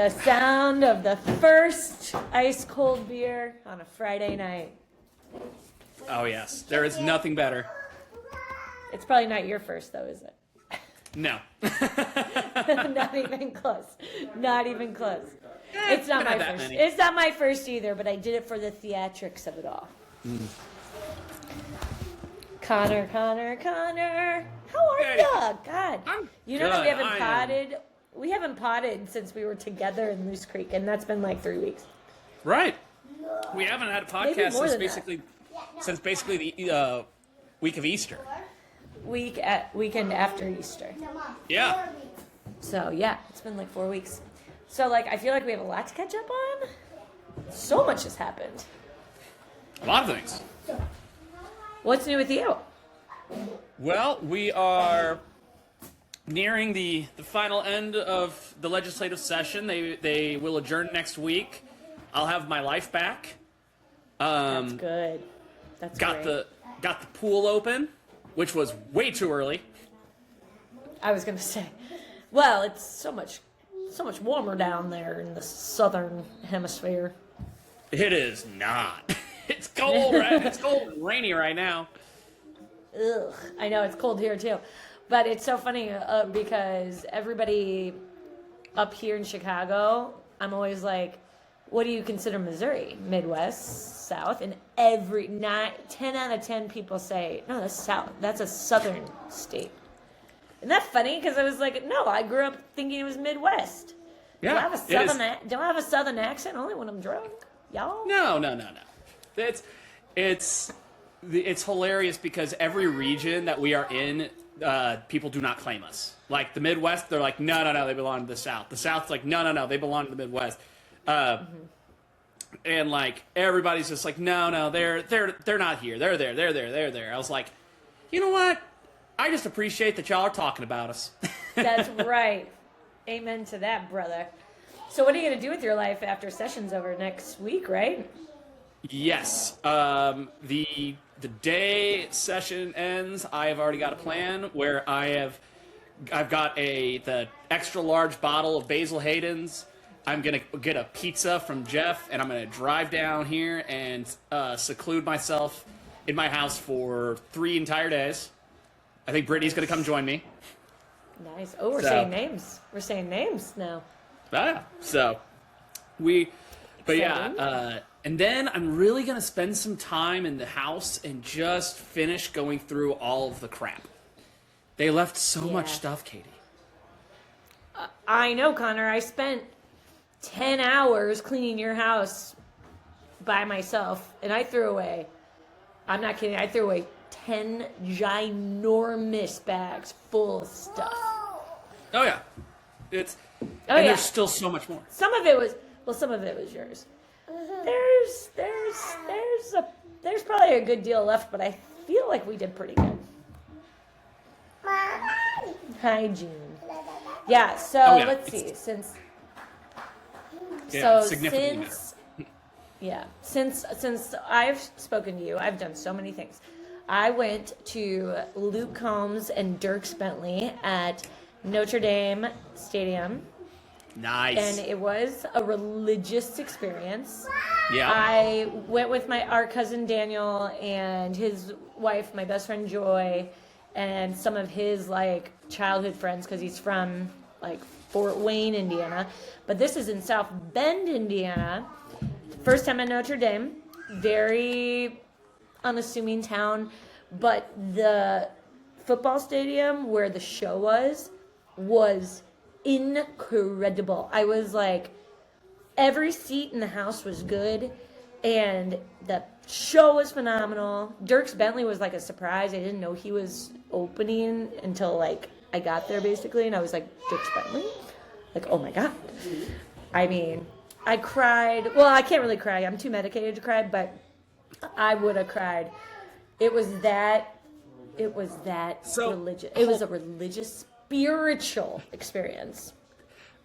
The sound of the first ice cold beer on a Friday night. Oh, yes. There is nothing better. It's probably not your first, though, is it? No. Not even close. Not even close. It's not my first. Many. It's not my first either, but I did it for the theatrics of it all. Connor. How are ya? God. You know that we haven't potted. We haven't potted since we were together in Loose Creek, and that's been like 3 weeks. Right. We haven't had a podcast since basically the week of Easter. Weekend after Easter. Yeah. So yeah, it's been like 4 weeks. So like I feel like we have a lot to catch up on. So much has happened. A lot of things. What's new with you? Well, we are nearing the final end of the legislative session. They will adjourn next week. I'll have my life back. That's good. That's got great. the pool open, which was way too early. I was gonna say, well, it's so much warmer down there in the southern hemisphere. It is not. It's cold, right? It's cold and rainy right now. Ugh, I know it's cold here too, but it's so funny because everybody up here in Chicago, I'm always like, what do you consider Missouri? Midwest, South? And 10 out of 10 people say, no, that's South. That's a southern state. Isn't that funny? Because I was like, no, I grew up thinking it was Midwest. Yeah, do I have a southern accent only when I'm drunk? Y'all? No. It's hilarious because every region that we are in, people do not claim us. Like the Midwest, they're like, no, they belong to the South. The South's like, no, they belong to the Midwest. And like everybody's just like, no, they're not here. They're there. I was like, you know what? I just appreciate that y'all are talking about us. That's right. Amen to that, brother. So what are you going to do with your life after session's over next week, right? Yes. The day session ends, I have already got a plan where I've got the extra large bottle of Basil Hayden's. I'm going to get a pizza from Jeff, and I'm going to drive down here and seclude myself in my house for 3 entire days. I think Brittany's going to come join me. Nice. Oh, we're saying names. We're saying names now. Yeah. So, and then I'm really going to spend some time in the house and just finish going through all of the crap. They left so much stuff, Katie. I know, Connor. I spent 10 hours cleaning your house by myself, and I threw away, I'm not kidding, I threw away 10 ginormous bags full of stuff. Oh, yeah. There's still so much more. Some of it was yours. There's probably a good deal left, but I feel like we did pretty good. Hi, June. Yeah, so let's see. Since I've spoken to you, I've done so many things. I went to Luke Combs and Dierks Bentley at Notre Dame Stadium. Nice. And it was a religious experience. Yeah. I went with our cousin Daniel and his wife, my best friend Joy, and some of his like childhood friends because he's from like Fort Wayne, Indiana. But this is in South Bend, Indiana. First time at Notre Dame. Very unassuming town. But the football stadium where the show was incredible. I was like, every seat in the house was good, and the show was phenomenal. Dierks Bentley was like a surprise. I didn't know he was opening until like I got there basically, and I was like, Dierks Bentley? Like, oh my God. I mean, I cried. Well, I can't really cry. I'm too medicated to cry, but I would have cried. It was that religious. It was a religious, spiritual experience.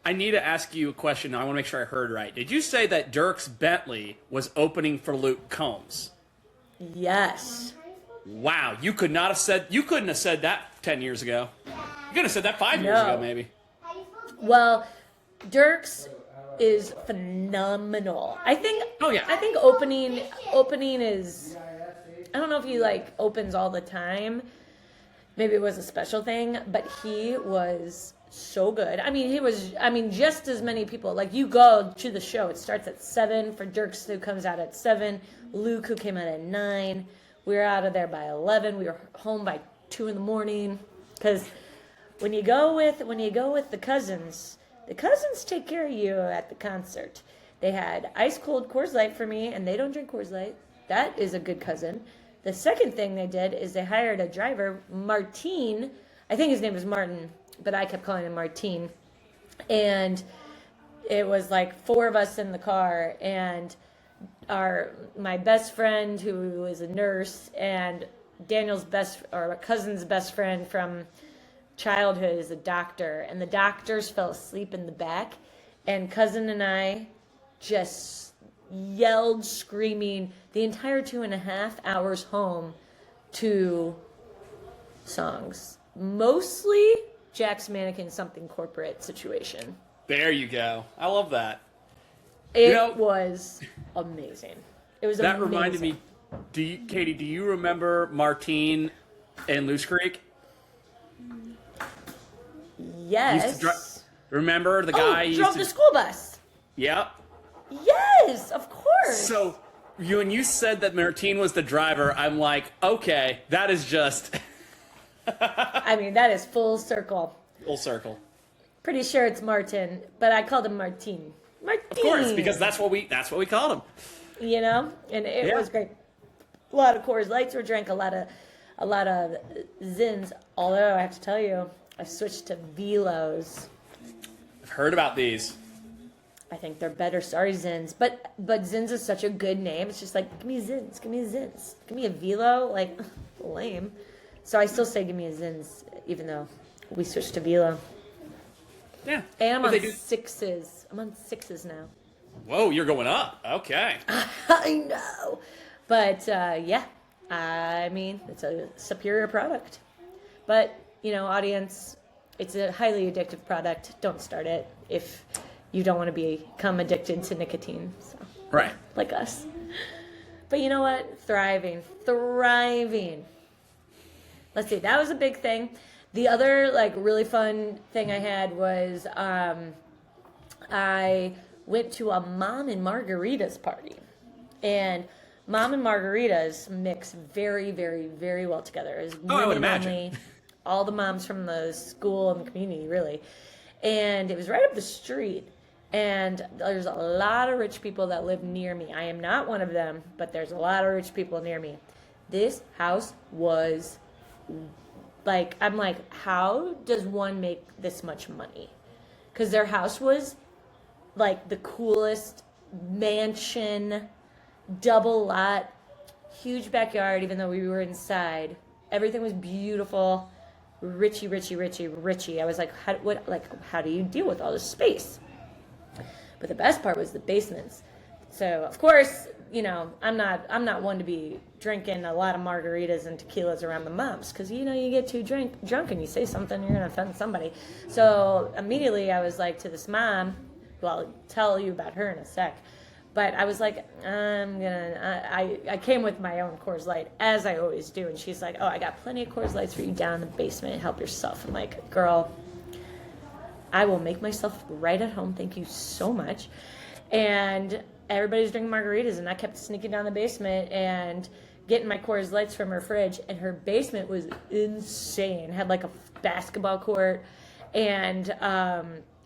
I need to ask you a question. I want to make sure I heard right. Did you say that Dierks Bentley was opening for Luke Combs? Yes. Wow, you couldn't have said that 10 years ago. You could have said that 5 years ago, maybe. Well, Dierks is phenomenal. I think. Oh, yeah. I think opening is. I don't know if he like opens all the time. Maybe it was a special thing, but he was so good. I mean, just as many people. Like, you go to the show, it starts at 7 for Dirks, who comes out at 7. Luke, who came out at 9. We were out of there by 11. We were home by 2 in the morning. Because when you go with the cousins take care of you at the concert. They had ice cold Coors Light for me, and they don't drink Coors Light. That is a good cousin. The second thing they did is they hired a driver, Martine. I think his name was Martin, but I kept calling him Martine. And it was like 4 of us in the car, and my best friend, who is a nurse, and Daniel's cousin's best friend from childhood is a doctor, and the doctors fell asleep in the back, and cousin and I just yelled, screaming the entire 2.5 hours home to songs, mostly Jack's Mannequin Something Corporate situation. There you go. I love that. It was amazing. It was that amazing. Reminded me. Katie, do you remember Martine and Loose Creek? Yes. Remember the guy? Drove the school bus. Yep. Yes, of course. So, when you said that Martine was the driver, I'm like, okay, that is just... I mean, that is full circle. Full circle. Pretty sure it's Martin, but I called him Martine. Martine. Of course, because that's what we called him. You know, and it was great. A lot of Coors Lights were drank, a lot of Zins. Although I have to tell you, I switched to Velos. I've heard about these. I think they're better. Sorry, Zins. But Zins is such a good name. It's just like, give me Zins. Give me a Zins. Give me a Velo. Like, lame. So I still say give me a Zins, even though we switched to Velo. Yeah. And I'm on 6s. I'm on 6s now. Whoa, you're going up. Okay. I know. But, yeah. I mean, it's a superior product. But, audience, it's a highly addictive product. Don't start it if you don't want to become addicted to nicotine. So, right. Like us. But you know what? Thriving. Let's see. That was a big thing. The other, really fun thing I had was I went to a Mom and Margaritas party. And Mom and Margaritas mix very, very, very well together. It's I would women imagine. only. All the moms from the school and the community, really. And it was right up the street. And there's a lot of rich people that live near me. I am not one of them, but there's a lot of rich people near me. This house was I'm like, how does one make this much money? Because their house was the coolest mansion, double lot, huge backyard, even though we were inside. Everything was beautiful. Richie. I was like, how do you deal with all this space? But the best part was the basements. So of course, I'm not one to be drinking a lot of margaritas and tequilas around the moms, because you get too drunk and you say something, you're gonna offend somebody. So immediately I was like to this mom, who I'll tell you about her in a sec. But I was like, I came with my own Coors Light, as I always do. And she's like, oh, I got plenty of Coors Lights for you down in the basement. Help yourself. I'm like, girl, I will make myself right at home. Thank you so much. And everybody's drinking margaritas. And I kept sneaking down the basement and getting my Coors Lights from her fridge. And her basement was insane. Had a basketball court. And,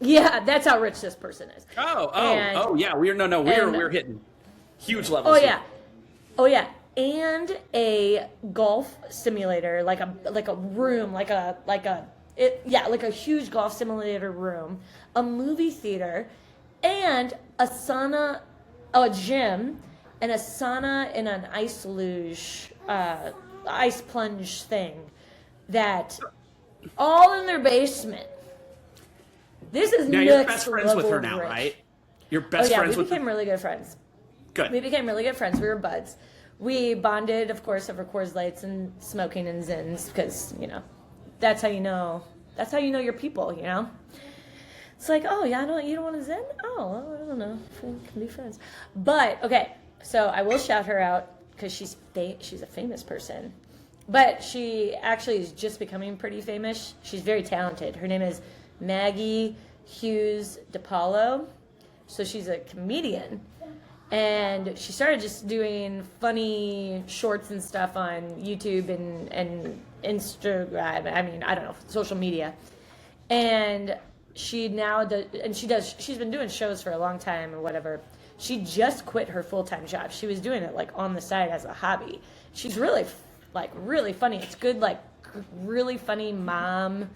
yeah, that's how rich this person is. Yeah. We're hitting huge levels. Oh yeah, and a golf simulator, like a room, like a huge golf simulator room, a movie theater, and a sauna, a gym, and a sauna and an ice luge, ice plunge thing, that all in their basement. This is now you're best friends with her now, rich. right? You're best friends with her. We became really good friends. Good. We became really good friends. We were buds. We bonded, of course, over Coors Lights and smoking and Zins, because that's how you know. That's how you know your people. It's like, oh yeah, you don't want to Zen? Oh, well, I don't know. We can be friends. But okay, so I will shout her out because she's a famous person. But she actually is just becoming pretty famous. She's very talented. Her name is Maggie Hughes DePaulo. So she's a comedian. And she started just doing funny shorts and stuff on YouTube and Instagram. I mean, I don't know, social media. And she's been doing shows for a long time or whatever. She just quit her full-time job. She was doing it like on the side as a hobby. She's really funny. It's good, like really funny mom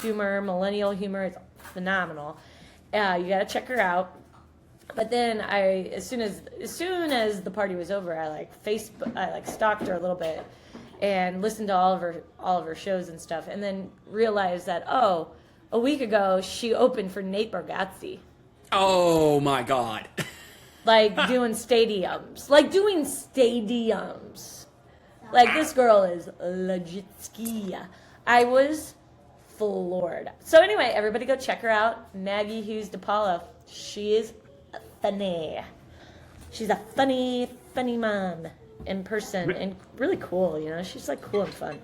humor, millennial humor. It's phenomenal. You gotta check her out. But then as soon as the party was over, I stalked her a little bit and listened to all of her shows and stuff, and then realized that a week ago she opened for Nate Bargatze. Oh my God! Doing stadiums. Like, this girl is legit ski. I was floored. So anyway, everybody go check her out. Maggie Hughes DePaulo. She is funny. She's a funny mom in person and really cool, you know. She's like cool and fun.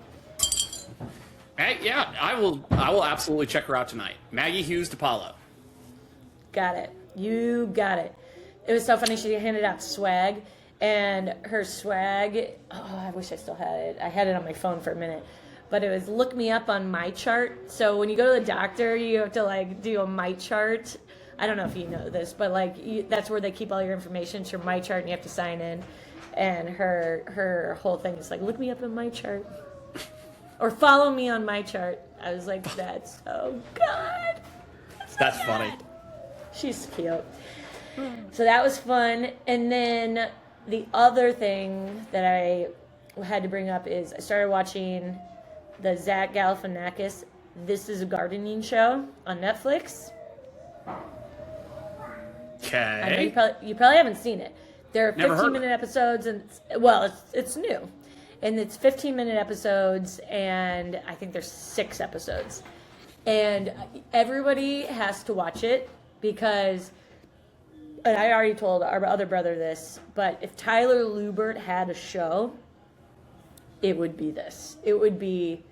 Hey, yeah, I will absolutely check her out tonight. Maggie Hughes DePaulo. Got it. You got it. It was so funny. She handed out swag, and her swag, I wish I still had it. I had it on my phone for a minute. But it was look me up on my chart. So when you go to the doctor, you have to do a my chart. I don't know if you know this, but that's where they keep all your information. It's your my chart, and you have to sign in. And her whole thing is look me up on my chart, or follow me on my chart. I was like, that's so good. That's funny. She's cute. So that was fun. And then the other thing that I had to bring up is I started watching the Zach Galifianakis This Is a Gardening Show on Netflix. Okay. I know you probably haven't seen it. There are 15-minute episodes, and it's new, and it's 15-minute episodes, and I think there's 6 episodes, and everybody has to watch it because, and I already told our other brother this, but if Tyler Lubert had a show, it would be this. It would be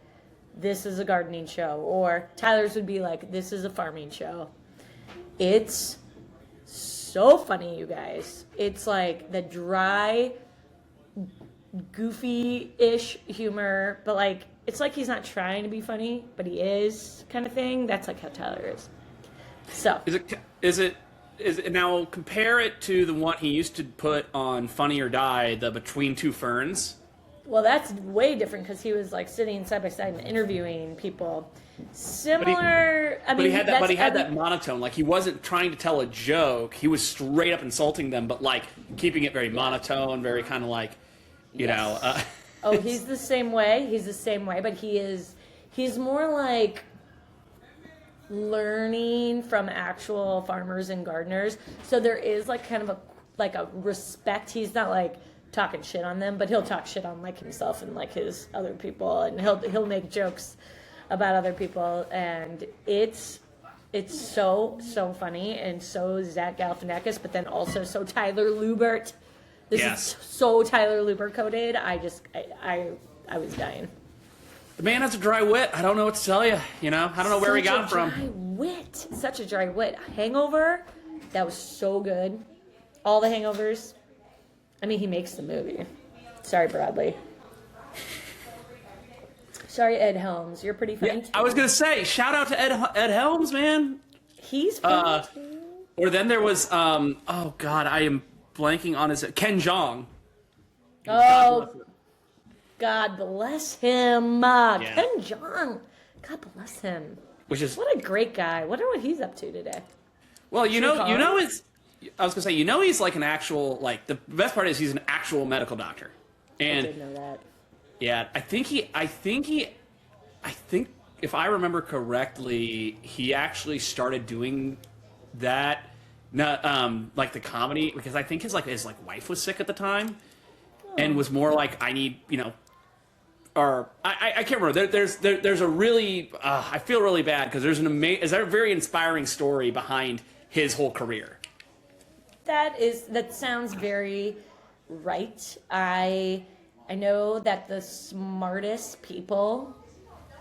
This Is a Gardening Show, or Tyler's would be This Is a Farming Show. It's so funny, you guys. It's the dry, goofy-ish humor, but it's he's not trying to be funny, but he is, kind of thing. That's how Tyler is. So is it now? Compare it to the one he used to put on Funny or Die, the Between Two Ferns. Well, that's way different because he was sitting side by side and interviewing people. Similar. But he had that monotone. He wasn't trying to tell a joke. He was straight up insulting them, but keeping it very monotone, very kind of you know. Oh, he's the same way. He's the same way, but he's more learning from actual farmers and gardeners. So there is kind of a respect. He's not talking shit on them, but he'll talk shit on himself and his other people, and he'll make jokes about other people, and it's so funny, and so Zach Galifianakis, but then also so Tyler Lubert. This is so Tyler Lubert coded. I was dying. The man has a dry wit. I don't know what to tell you. You know, I don't know where he got it from. Such a dry wit. Hangover, that was so good. All the Hangovers. I mean, he makes the movie. Sorry, Bradley. Sorry, Ed Helms. You're pretty funny too. I was gonna say, shout out to Ed Helms, man. He's funny too. Or then there was oh God, I am blanking on his Ken Jeong. Oh, God bless him. Ken Jeong. God bless him. Which is what a great guy. Wonder what he's up to today. Well, you know, it's. I was gonna say, he's an actual the best part is he's an actual medical doctor, and I did know that. Yeah, I think if I remember correctly, he actually started doing that, not the comedy, because I think his wife was sick at the time, and was more I need or I can't remember. There's a really I feel really bad because there's a very inspiring story behind his whole career. That sounds very right. I know that the smartest people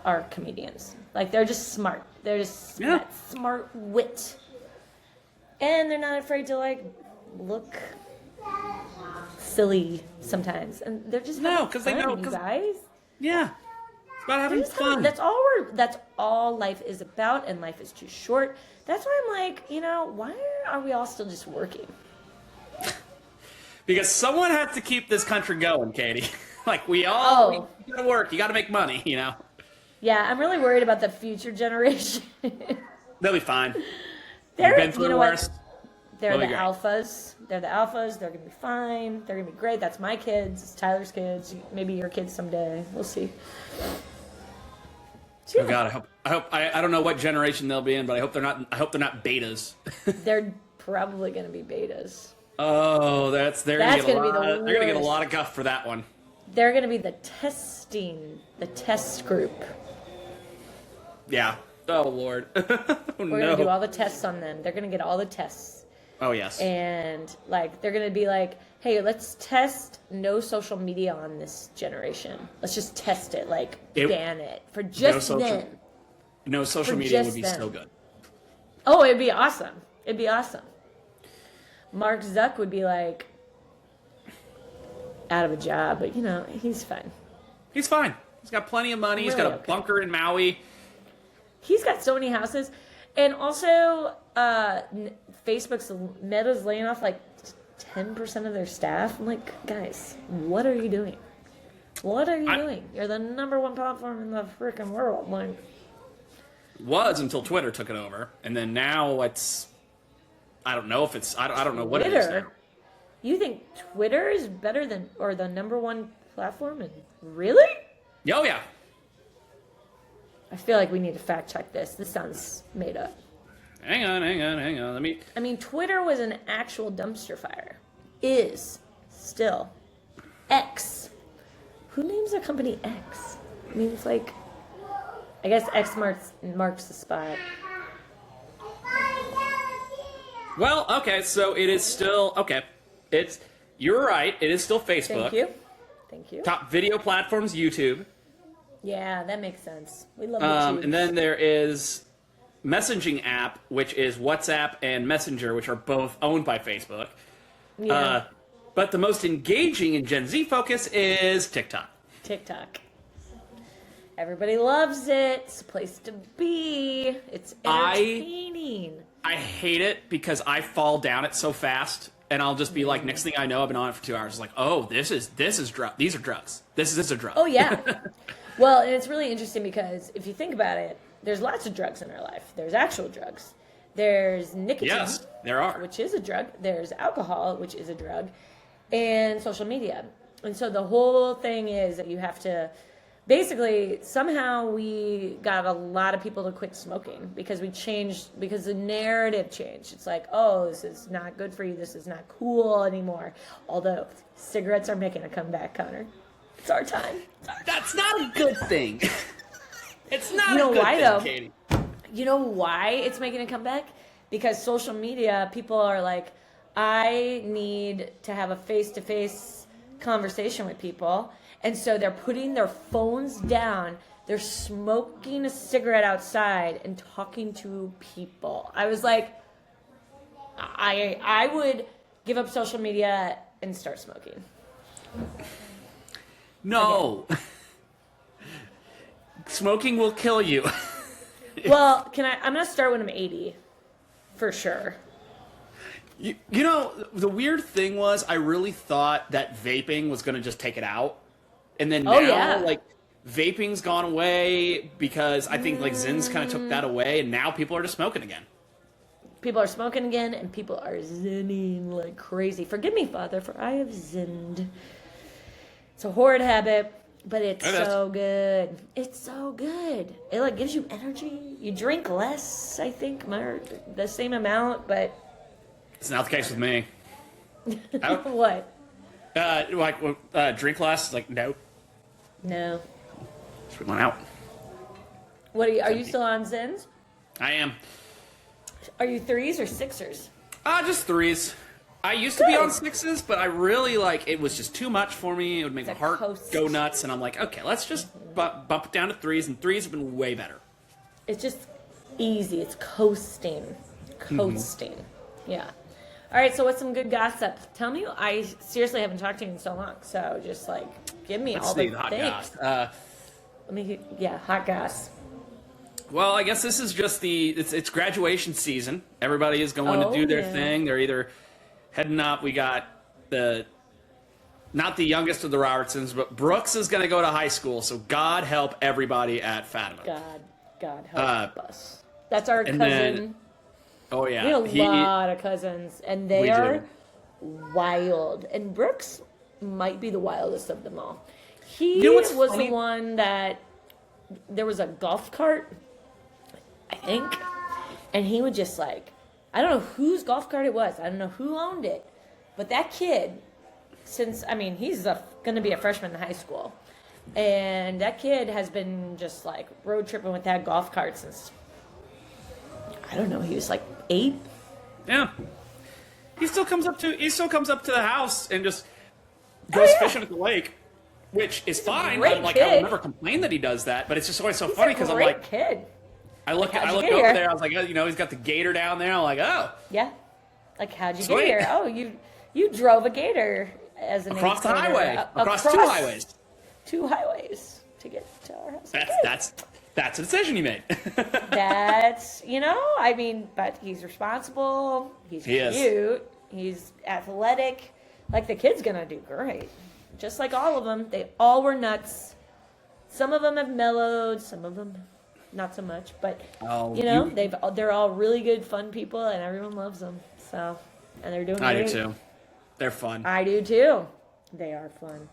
are comedians. Like they're just smart. They're just that smart wit. And they're not afraid to like look silly sometimes. And they're just because they know, you guys. Yeah. It's about having fun. That's all life is about, and life is too short. That's why I'm like, why are we all still just working? Because someone has to keep this country going, Katie. Like we gotta work. You gotta make money, Yeah, I'm really worried about the future generation. They'll be fine. They're, been through worse. They're the alphas. They're the alphas. They're gonna be fine. They're gonna be great. That's my kids. It's Tyler's kids. Maybe your kids someday. We'll see. So, oh God, I don't know what generation they'll be in, but I hope they're not betas. They're probably gonna be betas. Oh, they're gonna get a lot of guff for that one. They're gonna be the test group. Yeah. Oh Lord. We're gonna do all the tests on them. They're gonna get all the tests. Oh yes. And like they're gonna be like, hey, let's test no social media on this generation. Let's just test it, ban it for just them. No social media would be so good. Oh, it'd be awesome. It'd be awesome. Mark Zuck would be like out of a job, but he's fine. He's fine. He's got plenty of money. He's got a bunker in Maui. He's got so many houses. And also, Meta's laying off 10% of their staff. I'm like, guys, what are you doing? What are you doing? You're the #1 platform in the freaking world. Was until Twitter took it over. And then now it's... I don't know if it's... I don't know what it is now. You think Twitter is better than... or the #1 platform? Really? Oh, yeah. I feel like we need to fact check this. This sounds made up. Hang on. Let me... I mean, Twitter was an actual dumpster fire. Is still. X. Who names their company X? I mean, it's like... I guess X marks the spot. Well, okay, so it is still... Okay. You're right. It is still Facebook. Thank you. Top video platforms, YouTube. Yeah, that makes sense. We love YouTube. And then there is messaging app, which is WhatsApp and Messenger, which are both owned by Facebook. Yeah. But the most engaging in Gen Z focus is TikTok. TikTok. Everybody loves it. It's a place to be. It's entertaining. I hate it because I fall down it so fast, and I'll just be like, next thing I know, I've been on it for 2 hours. It's like, oh, this is drug. These are drugs. This is a drug. Oh yeah. Well, and it's really interesting because if you think about it, there's lots of drugs in our life. There's actual drugs. There's nicotine. Yes, there are. Which is a drug. There's alcohol, which is a drug. And social media. And so the whole thing is that you have to... Basically, somehow we got a lot of people to quit smoking because the narrative changed. It's like, oh, this is not good for you. This is not cool anymore. Although cigarettes are making a comeback, Connor. It's our time. That's not a good thing. It's not a good thing, though? Katie. You know why it's making a comeback? Because social media, people are like, I need to have a face-to-face conversation with people. And so they're putting their phones down. They're smoking a cigarette outside and talking to people. I was like, I would give up social media and start smoking. No. Smoking will kill you. Well, I'm going to start when I'm 80. For sure. You know, the weird thing was I really thought that vaping was going to just take it out. And then now, vaping's gone away because I think, Zins kind of took that away, and now people are just smoking again. People are smoking again, and people are zinning like crazy. Forgive me, Father, for I have zinned. It's a horrid habit, but it's so good. It's so good. It, gives you energy. You drink less, I think, the same amount, but... It's not the case with me. What? Drink less? Nope. No. So we went out. What are you still on Zens? I am. Are you 3s or 6ers? Just 3s. I used to be on 6s, but I really it was just too much for me. It would make my heart go nuts, and I'm like, okay, let's just bump it down to 3s, and 3s have been way better. It's just easy. It's coasting. Yeah. All right, so what's some good gossip? Tell me. I seriously haven't talked to you in so long, so just give me all the hot things. goss. Hot goss. Well, I guess this is just it's graduation season. Everybody is going to do their thing. They're either heading up. We got not the youngest of the Robertsons, but Brooks is going to go to high school. So God help everybody at Fatima. God help us. That's our cousin. Then, oh yeah, we have a lot of cousins, and they are wild. And Brooks might be the wildest of them all. He was funny? The one that there was a golf cart, I think, and he would just I don't know whose golf cart it was. I don't know who owned it, but that kid, he's going to be a freshman in high school, and that kid has been just road tripping with that golf cart since, I don't know, he was 8. Yeah. He still comes up to the house and just goes fishing at the lake, which is fine. I would never complain that he does that, but it's just always so funny because I'm like, kid. I look over there. I was like, he's got the gator down there. I'm like, oh. Yeah. How'd you get here? Oh, you drove a gator as an across the highway, across 2 highways. 2 highways to get to our house. That's a decision you made. That's but he's responsible. He's cute. He's athletic. The kid's gonna do great. Just like all of them, they all were nuts. Some of them have mellowed. Some of them not so much, but they're all really good, fun people, and everyone loves them. So, and they're doing great. I do too. They're fun. I do too. They are fun.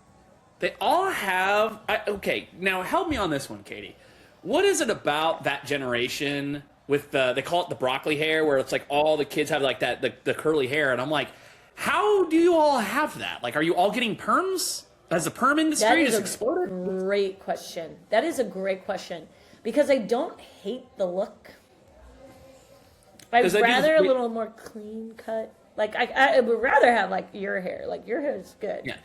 They all have. Okay, now help me on this one, Katie. What is it about that generation with they call it the broccoli hair, where it's all the kids have the curly hair, and I'm like, how do you all have that? Are you all getting perms? Has the perm industry just exploded? Great question. That is a great question. Because I don't hate the look. I'd rather a little more clean cut. I would rather have your hair. Your hair is good. Yeah.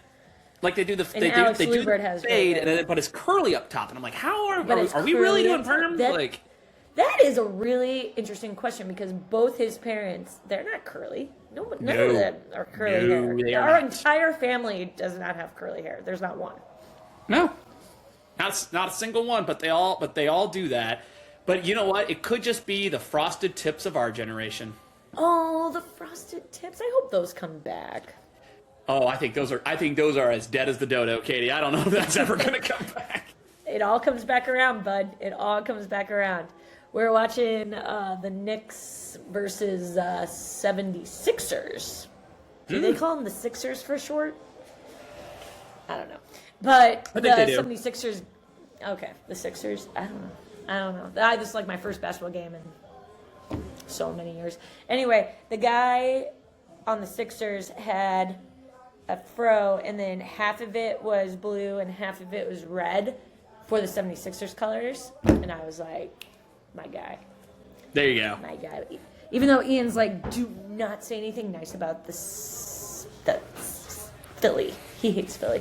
They do the fade and then but it's curly up top, and I'm like, are we really doing perms? That is a really interesting question because both his parents, they're not curly. None of them are curly hair. Our entire family does not have curly hair. There's not one. No. Not a single one, but they all do that. But you know what? It could just be the frosted tips of our generation. Oh, the frosted tips. I hope those come back. Oh, I think those are as dead as the dodo, Katie. I don't know if that's ever going to come back. It all comes back around, bud. It all comes back around. We're watching the Knicks versus 76ers. Do they call them the Sixers for short? I don't know. But the 76ers, okay, the Sixers, I don't know. I just my first basketball game in so many years. Anyway, the guy on the Sixers had a fro, and then half of it was blue and half of it was red for the 76ers colors. And I was like, my guy. There you go. My guy. Even though Ian's do not say anything nice about the Philly. He hates Philly.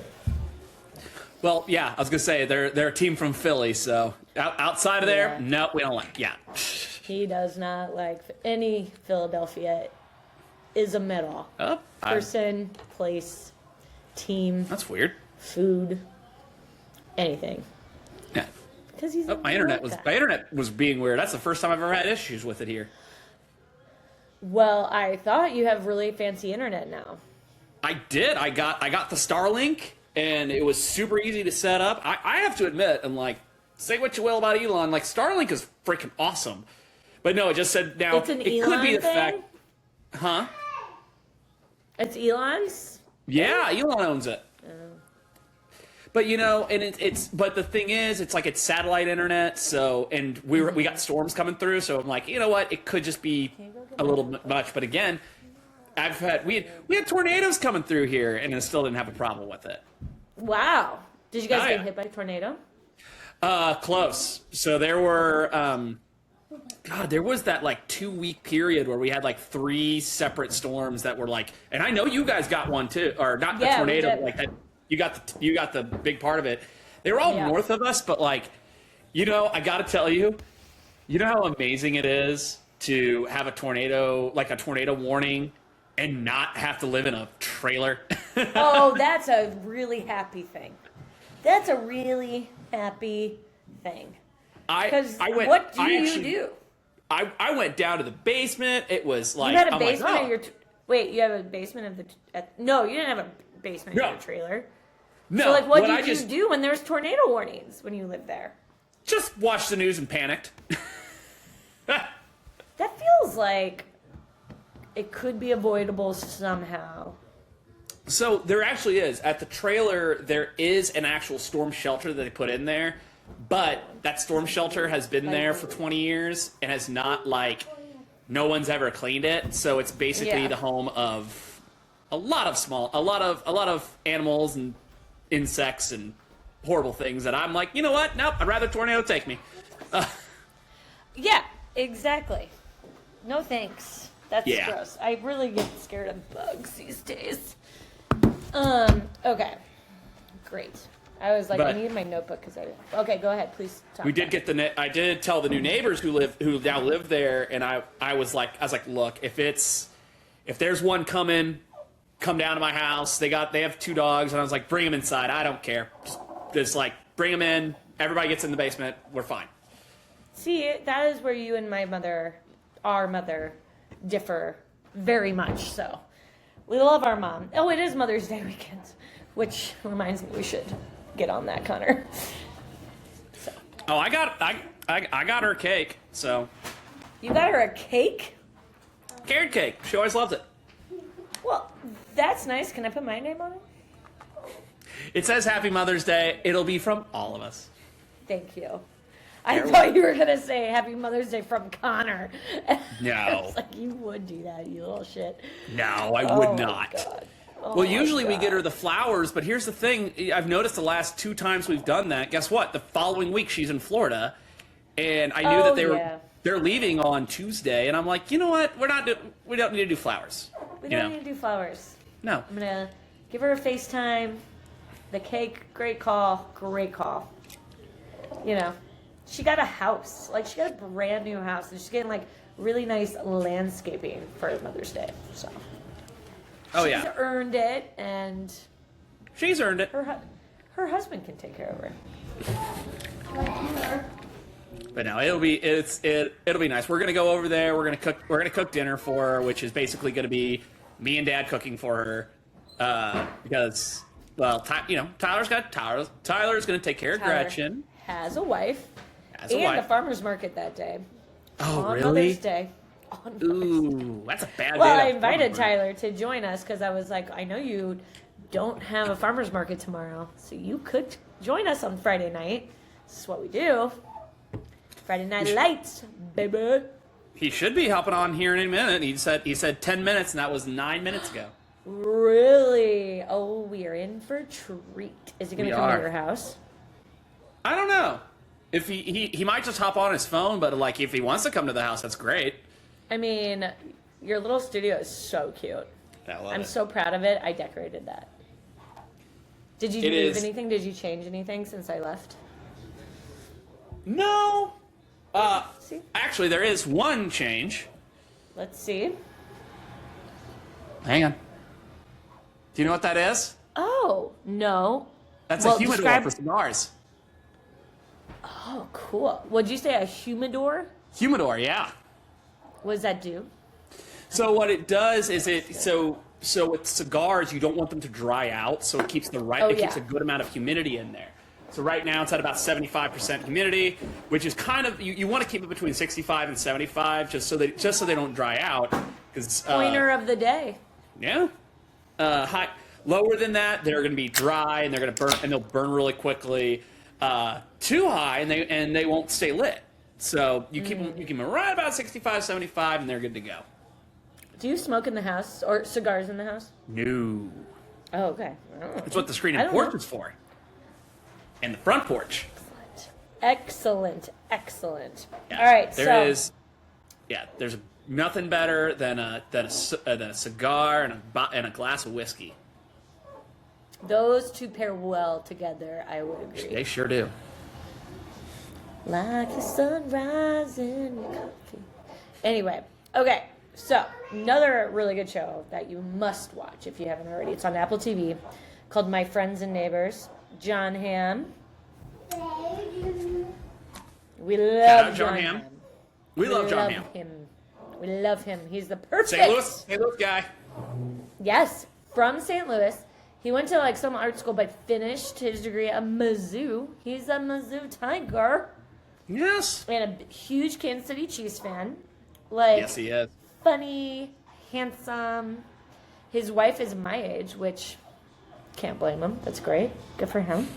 Well, yeah, I was gonna say they're a team from Philly, so outside of there, no, we don't like. Yeah, he does not like any Philadelphiaism at all. Person, place, team. That's weird. Food, anything. Yeah. Because he's my internet was being weird. That's the first time I've ever had issues with it here. Well, I thought you have really fancy internet now. I did. I got the Starlink. And it was super easy to set up. I have to admit, and say what you will about Elon, Starlink is freaking awesome. But no, it just said now it's an it Elon could be the thing? fact, huh? It's Elon's. Yeah, Elon owns it. Oh. But and but the thing is, it's satellite internet. So and we got storms coming through. So I'm like, you know what? It could just be a little bit much. But again, we had tornadoes coming through here, and I still didn't have a problem with it. Wow! Did you guys get hit by a tornado? Close. So there were, God, there was that like 2 week period where we had like 3 separate storms that were like, and I know you guys got one too, or not the Yeah, we tornado, did. but like that. You got the big part of it. They were all Yeah. north of us, but like, I got to tell you, you know how amazing it is to have a tornado warning, and not have to live in a trailer. Oh, that's a really happy thing. That's a really happy thing. Because what do you do? I went down to the basement. It was like You had a I'm like, basement oh. of your. Wait, you have a basement of the. No, you didn't have a basement No. of your trailer. No, So, like, what I did you do when there's tornado warnings when you lived there? just watched the news and panicked. That feels like it could be avoidable somehow. So there actually is. At the trailer, there is an actual storm shelter that they put in there, but that storm shelter has been there for 20 years and has not, no one's ever cleaned it. So it's basically the home of a lot of animals and insects and horrible things that I'm like, you know what? Nope, I'd rather tornado take me. Yeah, exactly. No thanks. That's Yeah. gross. I really get scared of bugs these days. Okay. Great. I was like, I But- need my notebook because I. Okay, go ahead, please. Talk We did about get I did tell the new neighbors who now live there, and I was like, look, if there's one coming, come down to my house. They have 2 dogs, and I was like, bring them inside. I don't care. Just like bring them in. Everybody gets in the basement. We're fine. See, that is where you and our mother, differ very much. So, we love our mom. Oh, it is Mother's Day weekend, which reminds me we should get on that, Connor. So, Oh, I got her a cake. So you got her a cake? carrot cake. She always loves it. Well, that's nice. Can I put my name on it? It says Happy Mother's Day. It'll be from all of us. Thank you. I thought you were gonna say Happy Mother's Day from Connor. No. I was like, you would do that, you little shit. No, I Oh would my not. God. Oh Well, my usually we God. get her the flowers, but here's the thing. I've noticed the last 2 times we've done that, guess what? The following week she's in Florida, and I knew that they're leaving on Tuesday, and I'm like, you know what? We don't need to do flowers. We don't need to do flowers. No. I'm gonna give her a FaceTime. The cake, great call. Great call. She got a house. Like, she got a brand new house, and she's getting really nice landscaping for Mother's Day. So Oh, she's yeah. earned it, and She's earned it. her husband can take care of her. But no, it'll be nice. We're gonna go over there. We're gonna cook dinner for her, which is basically gonna be me and Dad cooking for her, because Tyler's gonna take care of Tyler Gretchen. has a wife Has a and wife. a farmer's market that day. Oh, on really? Mother's Day. On Mother's Day. Ooh, that's a bad. Well, day I to invited farmer's Tyler to join us because I was like, I know you don't have a farmer's market tomorrow, so you could join us on Friday night. This is what we do. Friday night lights, baby. He should be hopping on here in a minute. He said 10 minutes, and that was 9 minutes ago. Really? Oh, we are in for a treat. Is he going to We come are. to your house? I don't know. If he might just hop on his phone, but if he wants to come to the house, that's great. I mean, your little studio is so cute. I love I'm it. so proud of it. I decorated that. Did you It move is. anything? Did you change anything since I left? No. See? Actually, there is one change. Let's see. Hang on. Do you know what that is? Oh, no. That's Well, a humidor describe- for cigars. Oh, cool. Would you say a humidor? Humidor, yeah. What does that do? So what it does is so with cigars, you don't want them to dry out, so it keeps it keeps a good amount of humidity in there. So right now it's at about 75% humidity, which is kind of you want to keep it between 65 and 75 just so they don't dry out. Pointer of the day. Yeah. Lower than that, they're going to be dry and they're going to burn, and they'll burn really quickly. Too high and they won't stay lit. So you keep them right about 65, 75, and they're good to go. Do you smoke in the house or cigars in the house? No. Oh, okay. Oh. That's what the screen I and don't porch know. is for. And the front porch. Excellent. Excellent. Yeah, All right, there's nothing better than a cigar and a glass of whiskey. Those two pair well together, I would agree. They sure do. Like the sunrise in coffee. Anyway, okay, so another really good show that you must watch if you haven't already. It's on Apple TV called My Friends and Neighbors. John Hamm. We love John Hamm. We love John Hamm. We love him. He's the perfect St. Louis guy. Yes, from St. Louis. He went to like some art school, but finished his degree at Mizzou. He's a Mizzou Tiger. Yes. And a huge Kansas City Chiefs fan. Like, yes, he is. Funny, handsome. His wife is my age, which can't blame him. That's great. Good for him.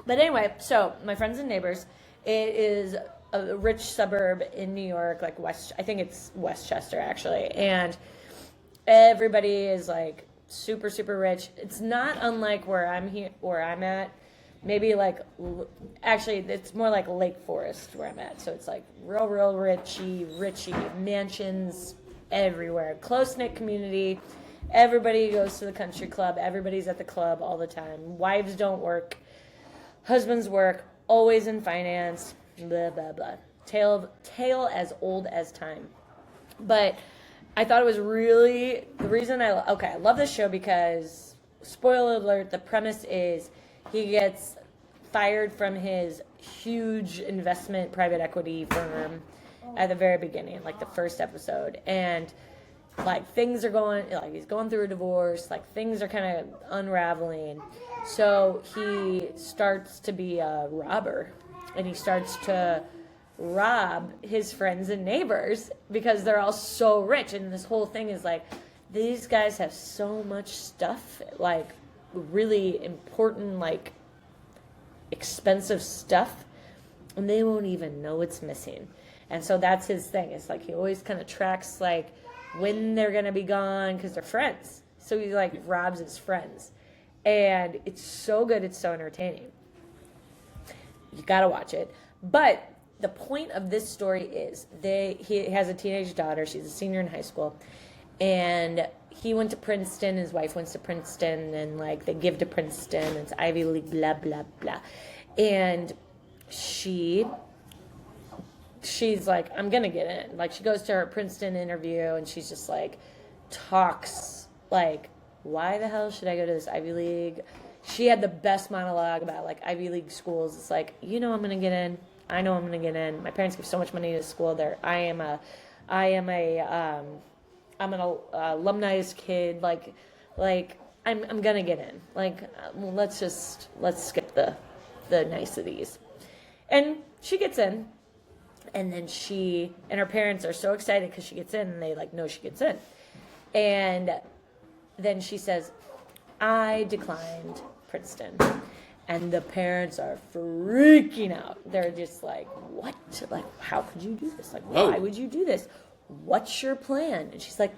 But anyway, so My Friends and Neighbors, it is a rich suburb in New York, like I think it's Westchester actually, and everybody is like super, super rich. It's not unlike where I'm at. Maybe like, actually, it's more like Lake Forest where I'm at. So it's like real, real richy, mansions everywhere. Close-knit community. Everybody goes to the country club. Everybody's at the club all the time. Wives don't work. Husbands work. Always in finance. Blah, blah, blah. Tale as old as time. But I thought it was really, the reason I love this show because, spoiler alert, the premise is he gets fired from his huge investment private equity firm at the very beginning, like the first episode. And like things are going, like he's going through a divorce, like things are kind of unraveling. So he starts to be a robber and he starts to rob his friends and neighbors because they're all so rich. And this whole thing is like, these guys have so much stuff, like really important, like expensive stuff, and they won't even know it's missing. And so that's his thing. It's like he always kind of tracks like when they're going to be gone because they're friends. So he like robs his friends. And it's so good. It's so entertaining. You got to watch it. But the point of this story is he has a teenage daughter. She's a senior in high school. And he went to Princeton. His wife went to Princeton. And like they give to Princeton. It's Ivy League, blah, blah, blah. And she's like, I'm going to get in. Like she goes to her Princeton interview and she's just like talks like, why the hell should I go to this Ivy League? She had the best monologue about like Ivy League schools. It's like, I'm going to get in. I know I'm going to get in. My parents give so much money to school there. I'm an alumni's kid. Like I'm going to get in. Like, let's skip the niceties. And she gets in. And then she and her parents are so excited because she gets in and they like know she gets in. And then she says, I declined Princeton. And the parents are freaking out. They're just like, what? Like, how could you do this? Like, why would you do this? What's your plan? And she's like,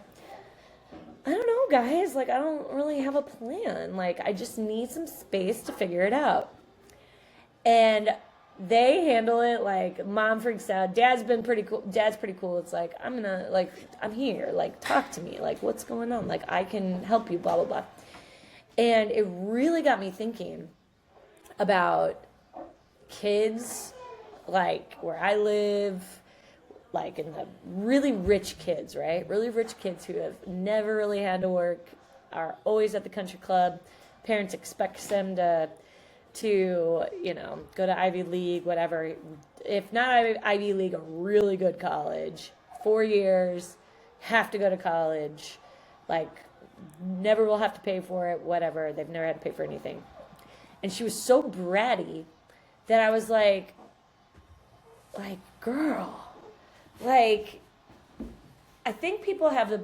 I don't know, guys. Like, I don't really have a plan. Like, I just need some space to figure it out. And they handle it like mom freaks out. Dad's pretty cool. It's like, I'm here. Like, talk to me. Like, what's going on? Like, I can help you, blah, blah, blah. And it really got me thinking about kids, like where I live, like in the really rich kids, right? Really rich kids who have never really had to work, are always at the country club. Parents expect them to go to Ivy League, whatever. If not Ivy League, a really good college, 4 years, have to go to college, like never will have to pay for it, whatever. They've never had to pay for anything. And she was so bratty that I was like, girl, like, I think people have a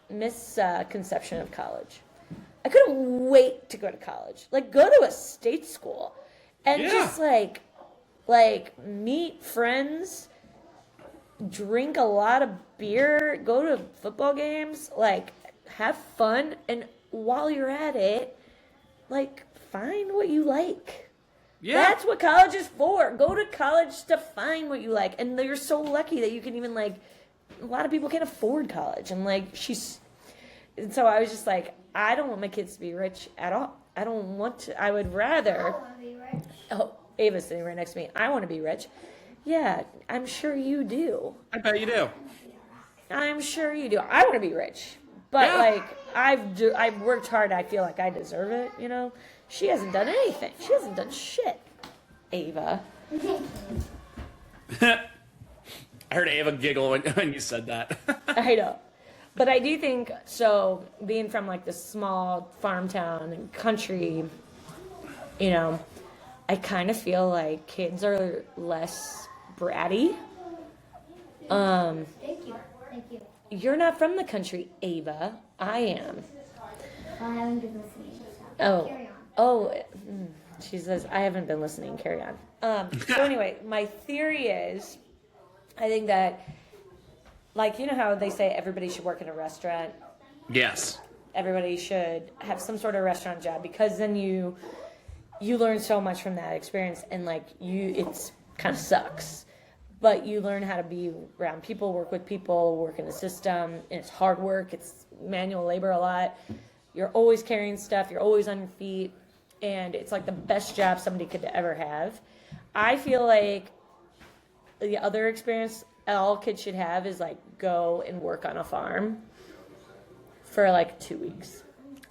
misconception of college. I couldn't wait to go to college. Like, go to a state school and just like meet friends, drink a lot of beer, go to football games, like have fun, and while you're at it, like find what you like. Yeah. That's what college is for. Go to college to find what you like. And you're so lucky that you can even, like, a lot of people can't afford college. And, like, and so I was just like, I don't want my kids to be rich at all. I don't want to. I would rather. I want to be rich. Oh, Ava's sitting right next to me. I want to be rich. Yeah, I'm sure you do. I bet you do. I'm sure you do. I want to be rich. But, Yeah. like, I've worked hard. I feel like I deserve it, you know? She hasn't done anything. She hasn't done shit, Ava. I heard Ava giggle when you said that. I know. But I do think, so, being from, like, this small farm town and country, you know, I kind of feel like kids are less bratty. Thank you. Thank you. You're not from the country, Ava. I am. I haven't been listening. So Oh. carry on. Oh, she says, I haven't been listening. Carry on. So anyway, my theory is, I think that, like, you know how they say everybody should work in a restaurant? Yes. Everybody should have some sort of restaurant job, because then you learn so much from that experience, and, like, it's kind of sucks. But you learn how to be around people, work with people, work in the system, and it's hard work. It's manual labor a lot. You're always carrying stuff. You're always on your feet. And it's like the best job somebody could ever have. I feel like the other experience all kids should have is, like, go and work on a farm for, like, 2 weeks.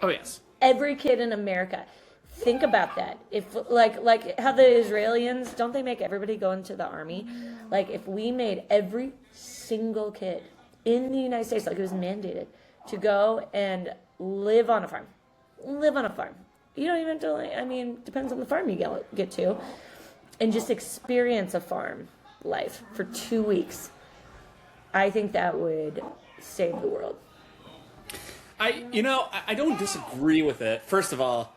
Oh, yes. Every kid in America. Think about that. If, like how the Israelis, don't they make everybody go into the army? Like, if we made every single kid in the United States, like, it was mandated, to go and live on a farm. Live on a farm. You don't even have to, like, I mean, depends on the farm you get to. And just experience a farm life for 2 weeks. I think that would save the world. I don't disagree with it. First of all,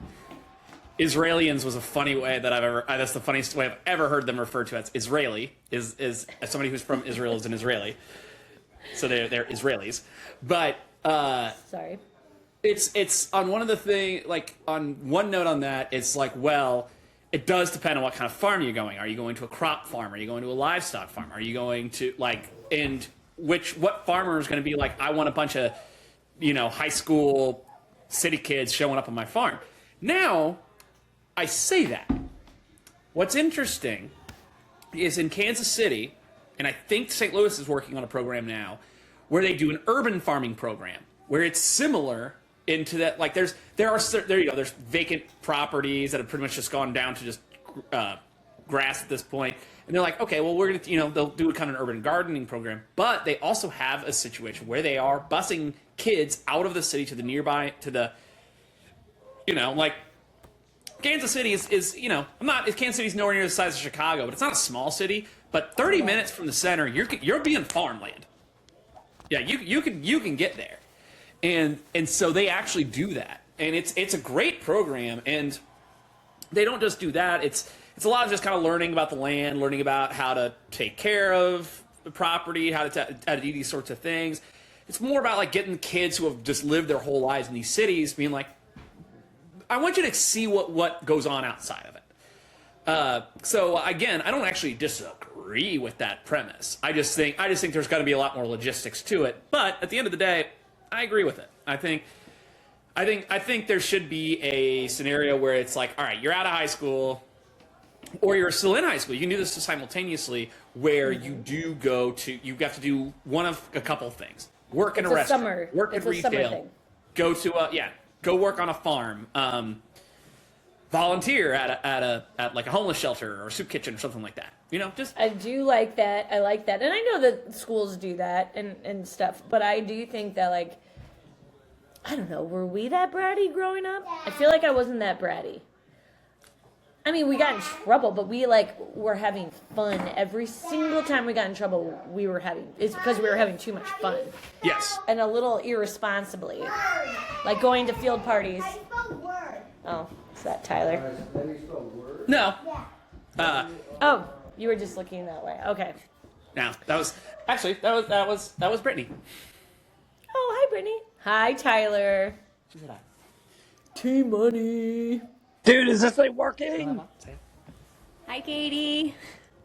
Israelians was a funny way that that's the funniest way I've ever heard them referred to as Israeli, is as somebody who's from Israel is an Israeli. So they're Israelis. But Sorry. it's on one of the thing, like, on one note on that, it's like, well, it does depend on what kind of farm you're going. Are you going to a crop farm? Are you going to a livestock farm? Are you going to, like, and what farmer is going to be like, I want a bunch of, high school city kids showing up on my farm. Now, I say that. What's interesting is in Kansas City, and I think St. Louis is working on a program now, where they do an urban farming program, where it's similar into that. Like, there you go. There's vacant properties that have pretty much just gone down to just grass at this point, and they're like, okay, well, we're gonna, they'll do a kind of an urban gardening program, but they also have a situation where they are busing kids out of the city to the nearby, to the, like, Kansas City is Kansas City's nowhere near the size of Chicago, but it's not a small city. But 30 minutes from the center, you're being farmland. Yeah, you can get there, and so they actually do that, and it's a great program, and they don't just do that. It's a lot of just kind of learning about the land, learning about how to take care of the property, how to do these sorts of things. It's more about, like, getting kids who have just lived their whole lives in these cities being like, I want you to see what goes on outside of it. So again, I don't actually disagree with that premise. I just think there's got to be a lot more logistics to it. But at the end of the day, I agree with it. I think there should be a scenario where it's like, all right, you're out of high school, or you're still in high school. You can do this simultaneously, where you have to do one of a couple of things: work in a restaurant, work in retail, go to go work on a farm, volunteer at like a homeless shelter or a soup kitchen or something like that. I do like that. I like that. And I know that schools do that and stuff, but I do think that, like, I don't know, were we that bratty growing up? I feel like I wasn't that bratty. I mean, we got in trouble, but we, like, were having fun. Every single time we got in trouble, it's because we were having too much fun. Yes. And a little irresponsibly. Like going to field parties. How do you spell word? Oh, is that Tyler? How do you spell word? No. Oh, you were just looking that way. Okay. No, that was Brittany. Oh, hi, Brittany. Hi, Tyler. She said hi. T-Money. Dude, is this thing working? Hi, Katie.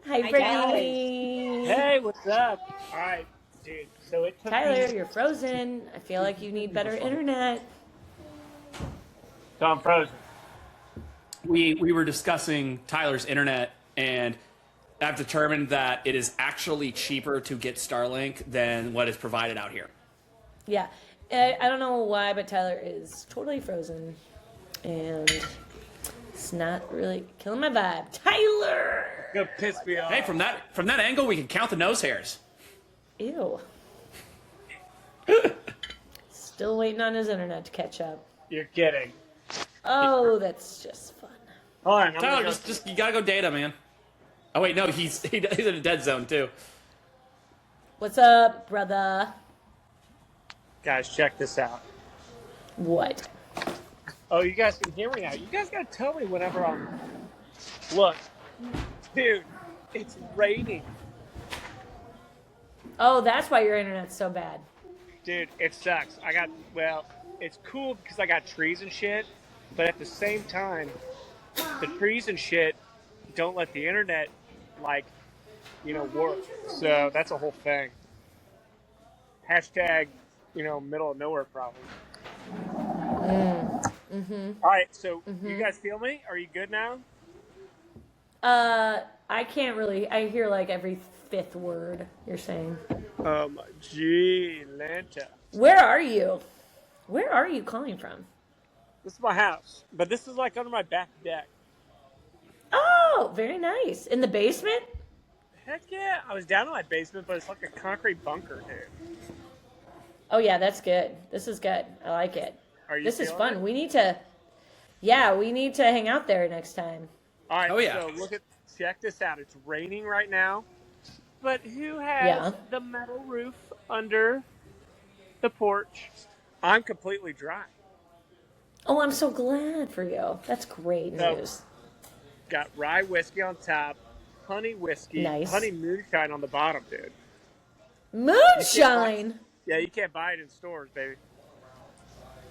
Hi, Hi, Brittany. Hey, what's up? All right, dude. So it took Tyler, me. you're frozen. I feel like you need better internet. So I'm frozen. We were discussing Tyler's internet, and I've determined that it is actually cheaper to get Starlink than what is provided out here. Yeah. I don't know why, but Tyler is totally frozen. And it's not really killing my vibe. Tyler! Gonna piss me off. Hey, from that angle, we can count the nose hairs. Ew. Still waiting on his internet to catch up. You're kidding. Oh, that's just fun. Hold on. I'm Tyler, gonna go- just you gotta go data, man. Oh wait, no, he's in a dead zone too. What's up, brother? Guys, check this out. What? Oh, you guys can hear me now. You guys gotta tell me whenever I'm. Look, dude, it's raining. Oh, that's why your internet's so bad. Dude, it sucks. Well, it's cool because I got trees and shit, but at the same time, the trees and shit don't let the internet, like, work. So that's a whole thing. Hashtag, middle of nowhere problem. All right, so you guys feel me? Are you good now? I can't really. I hear like every fifth word you're saying. Gee, Lanta. Where are you? Where are you calling from? This is my house, but this is like under my back deck. Oh, very nice. In the basement? Heck yeah! I was down in my basement, but it's like a concrete bunker, dude. Oh yeah, that's good. This is good. I like it. Are you? This is feeling fun. it? We need to. Yeah, we need to hang out there next time. All right. Oh, yeah. So check this out. It's raining right now, but who has Yeah. the metal roof under the porch? I'm completely dry. Oh, I'm so glad for you. That's great So- news. Got rye whiskey on top, honey whiskey, Nice. honey moonshine on the bottom, dude. Moonshine. Yeah, you can't buy it in stores, baby.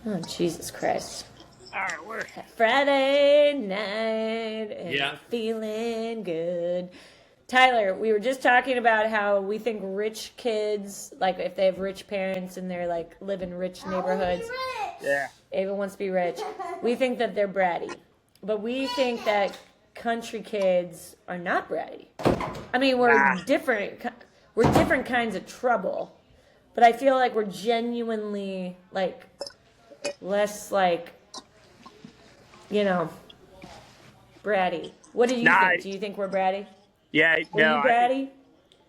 Oh Jesus Christ! All right, where? Friday night and Yeah. we're feeling good. Tyler, we were just talking about how we think rich kids, like if they have rich parents and they're like live in rich neighborhoods, Yeah. Ava wants to be rich. We think that they're bratty, but we think that country kids are not bratty. I mean, we're Nah. different. We're different kinds of trouble, but I feel like we're genuinely like less like, bratty. What do you Nah, think? Do you think we're bratty? Yeah. Are No. you I bratty? think,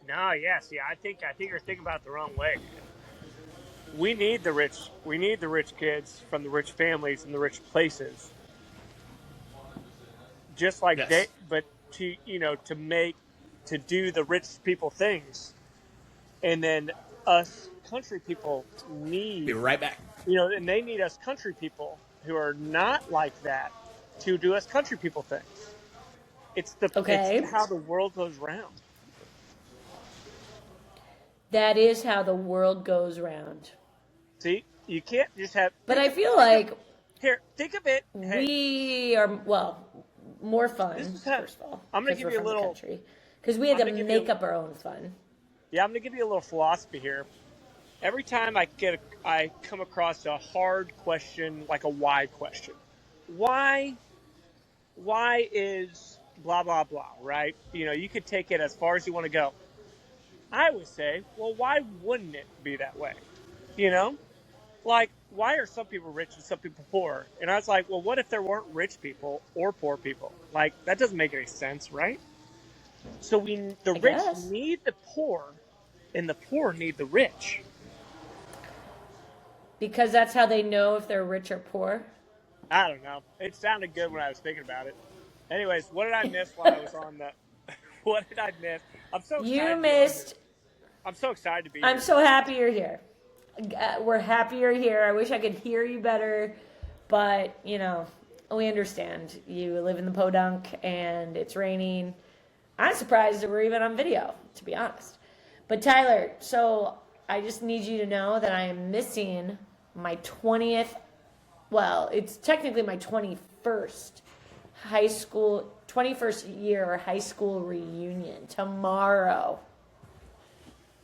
no. Yes. Yeah. I think you're thinking about it the wrong way. We need the rich. We need the rich kids from the rich families and the rich places. Just like Yes. but to do the rich people things, and then us country people Be need, right back. and they need us country people who are not like that to do us country people things. Okay. It's how the world goes round. That is how the world goes round. See, you can't just have. But I feel like Here, think of it. Hey, we are, well, more fun, This is how- first of all. I'm gonna 'cause give we're you a from the little- country. Because we had I'm to gonna give you make a- up our own fun. yeah, I'm gonna give you a little philosophy here. Every time I come across a hard question, like a why question. Why is blah blah blah, right? You could take it as far as you want to go. I would say, well, why wouldn't it be that way? Like, why are some people rich and some people poor? And I was like, well, what if there weren't rich people or poor people? Like, that doesn't make any sense, right? So the rich guess. need the poor, and the poor need the rich. Because that's how they know if they're rich or poor. I don't know. It sounded good when I was thinking about it. Anyways, what did I miss while I was on the? What did I miss? I'm so excited. You to be on missed. here. I'm so excited to be I'm here. so happy you're here. We're happy you're here. I wish I could hear you better, but we understand. You live in the podunk and it's raining. I'm surprised that we're even on video, to be honest. But Tyler, so I just need you to know that I am missing my 20th. Well, it's technically my 21st high school 21st year high school reunion tomorrow.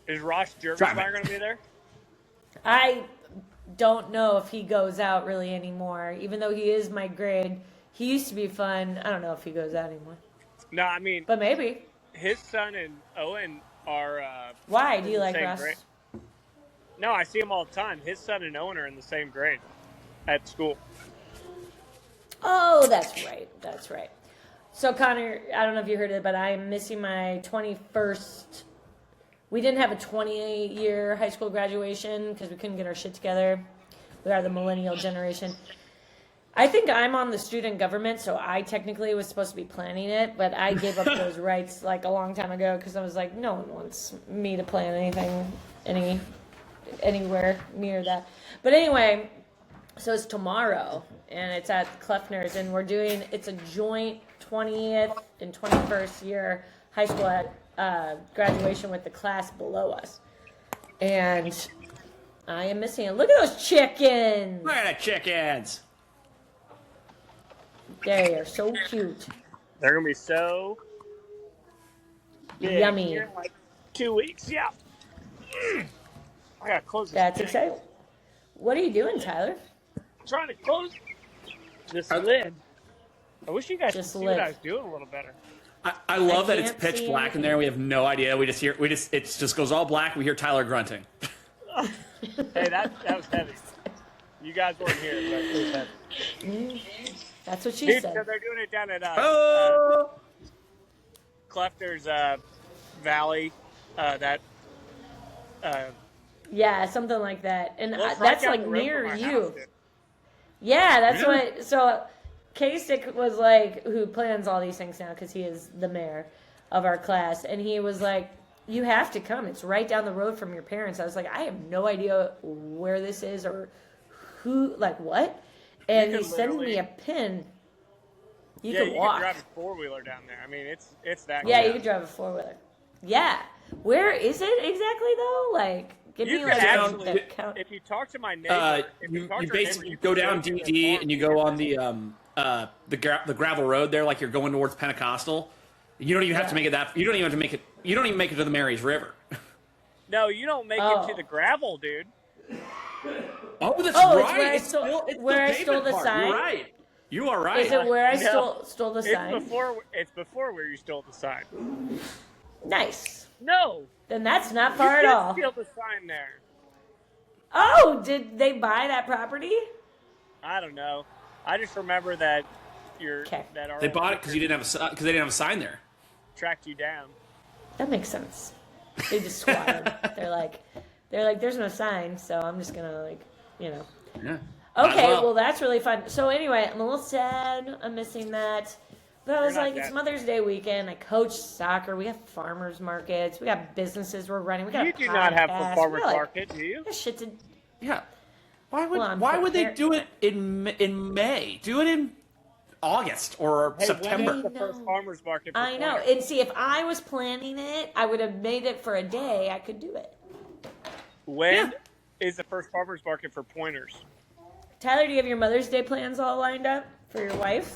Is Ross Jervismeyer going to be there? I don't know if he goes out really anymore, even though he is my grade. He used to be fun. I don't know if he goes out anymore. No, I mean, But maybe. his son and Owen are. Why? in Do you the like same Ross? grade. No, I see him all the time. His son and Owen are in the same grade at school. Oh, that's right. That's right. So, Connor, I don't know if you heard it, but I'm missing my 21st. We didn't have a 28-year high school graduation because we couldn't get our shit together. We are the millennial generation. I think I'm on the student government, so I technically was supposed to be planning it, but I gave up those rights like a long time ago because I was like, no one wants me to plan anything anywhere near that. But anyway, so it's tomorrow, and it's at Kleffner's, and it's a joint 20th and 21st year high school graduation with the class below us. And I am missing it. Look at those chickens! Look at the chickens. They are so cute. They're going to be so big. Yummy. Here in like 2 weeks. Yeah. I got to close this That's thing. exciting. What are you doing, Tyler? I'm trying to close this lid. I wish you guys could Just see lid. what I was doing a little better. I love that it's can't pitch see black in anything. there. We have no idea. It just goes all black. We hear Tyler grunting. Hey, that was heavy. You guys weren't here, but it was heavy. That's what she Dude, so said. they're doing it down at Oh! Kleffner's Valley. Yeah, something like that. And Well, it's that's right down like the road near from our you. house, dude. Yeah, that's Really? what. So, Kasich was like, who plans all these things now because he is the mayor of our class, and he was like, "You have to come. It's right down the road from your parents." I was like, "I have no idea where this is or who, like what." And You he could sent me literally- a pin. You Yeah, could you walk. can drive a 4-wheeler down there. I mean, it's that. Yeah, close. you could drive a 4-wheeler. Yeah, where is it exactly though? Like, give You me could like actually, the count. if you talk to my neighbor, if You talk to our basically neighbor, go can down show you DD farm and you go on the gravel road there, like you're going towards Pentecostal. You don't even have to make it that. You don't even have to make it. You don't even make it to the Marys River. No, you don't make Oh. it to the gravel, dude. Oh, that's Oh, it's right. where I It's stole- still- it's where I pavement stole the part. sign? You're right. You are right. Is it where I No. stole the It's sign? before where you stole the sign. Nice. No, Then that's not you far at did all. steal the sign there. Oh, did they buy that property? I don't know. I just remember that Okay. our They bought it because they didn't have a sign there. tracked you down. That makes sense. They just squatted. they're like, there's no sign, so I'm just gonna Yeah. Okay, Might as well that's really fun. So anyway, I'm a little sad. I'm missing that. But I was You're not like, it's sad. Mother's Day weekend. I coach soccer. We have farmers markets. We got businesses we're running. We got You a do not have podcast. a farmer's We're like, market, do you? we got shit to. Yeah. Why would Well, I'm why would they prepared. do it in May? Do it in August or Hey, September. when is the first know. farmer's market for I know. Florida? And see, if I was planning it, I would have made it for a day. I could do it. When is the first farmer's market for pointers? Tyler, do you have your Mother's Day plans all lined up for your wife?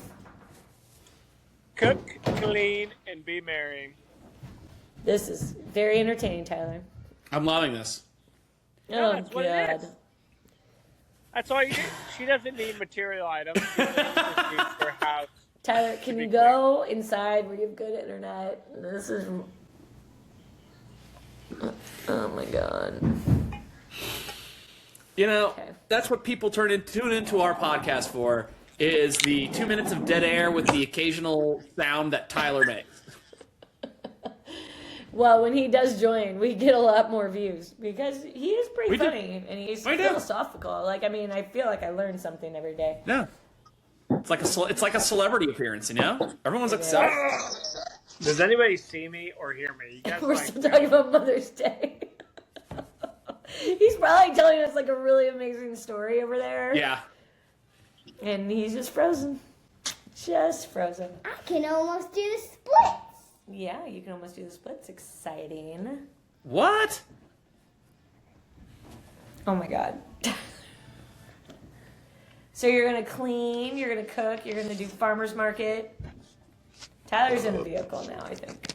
Cook, clean, and be merry. This is very entertaining, Tyler. I'm loving this. No, Oh, that's what it God. is. That's all you do. She doesn't need material items. She just needs her house. Tyler, can be you go inside where you have good internet? This is. Oh my God. You know, Okay. that's what people tune into our podcast for, is the 2 minutes of dead air with the occasional sound that Tyler makes. Well, when he does join, we get a lot more views because he is pretty We do. funny and he's We do. philosophical. Like, I mean, I feel like I learn something every day. Yeah. It's like a celebrity appearance, you know? Everyone's excited. Does anybody see me or hear me? You guys We're might still know. talking about Mother's Day. He's probably telling us like a really amazing story over there. Yeah. And he's just frozen. Just frozen. I can almost do the splits. Yeah, you can almost do the splits. Exciting. What? Oh my God. So you're gonna clean, you're gonna cook, you're gonna do farmer's market. Tyler's in the vehicle now, I think.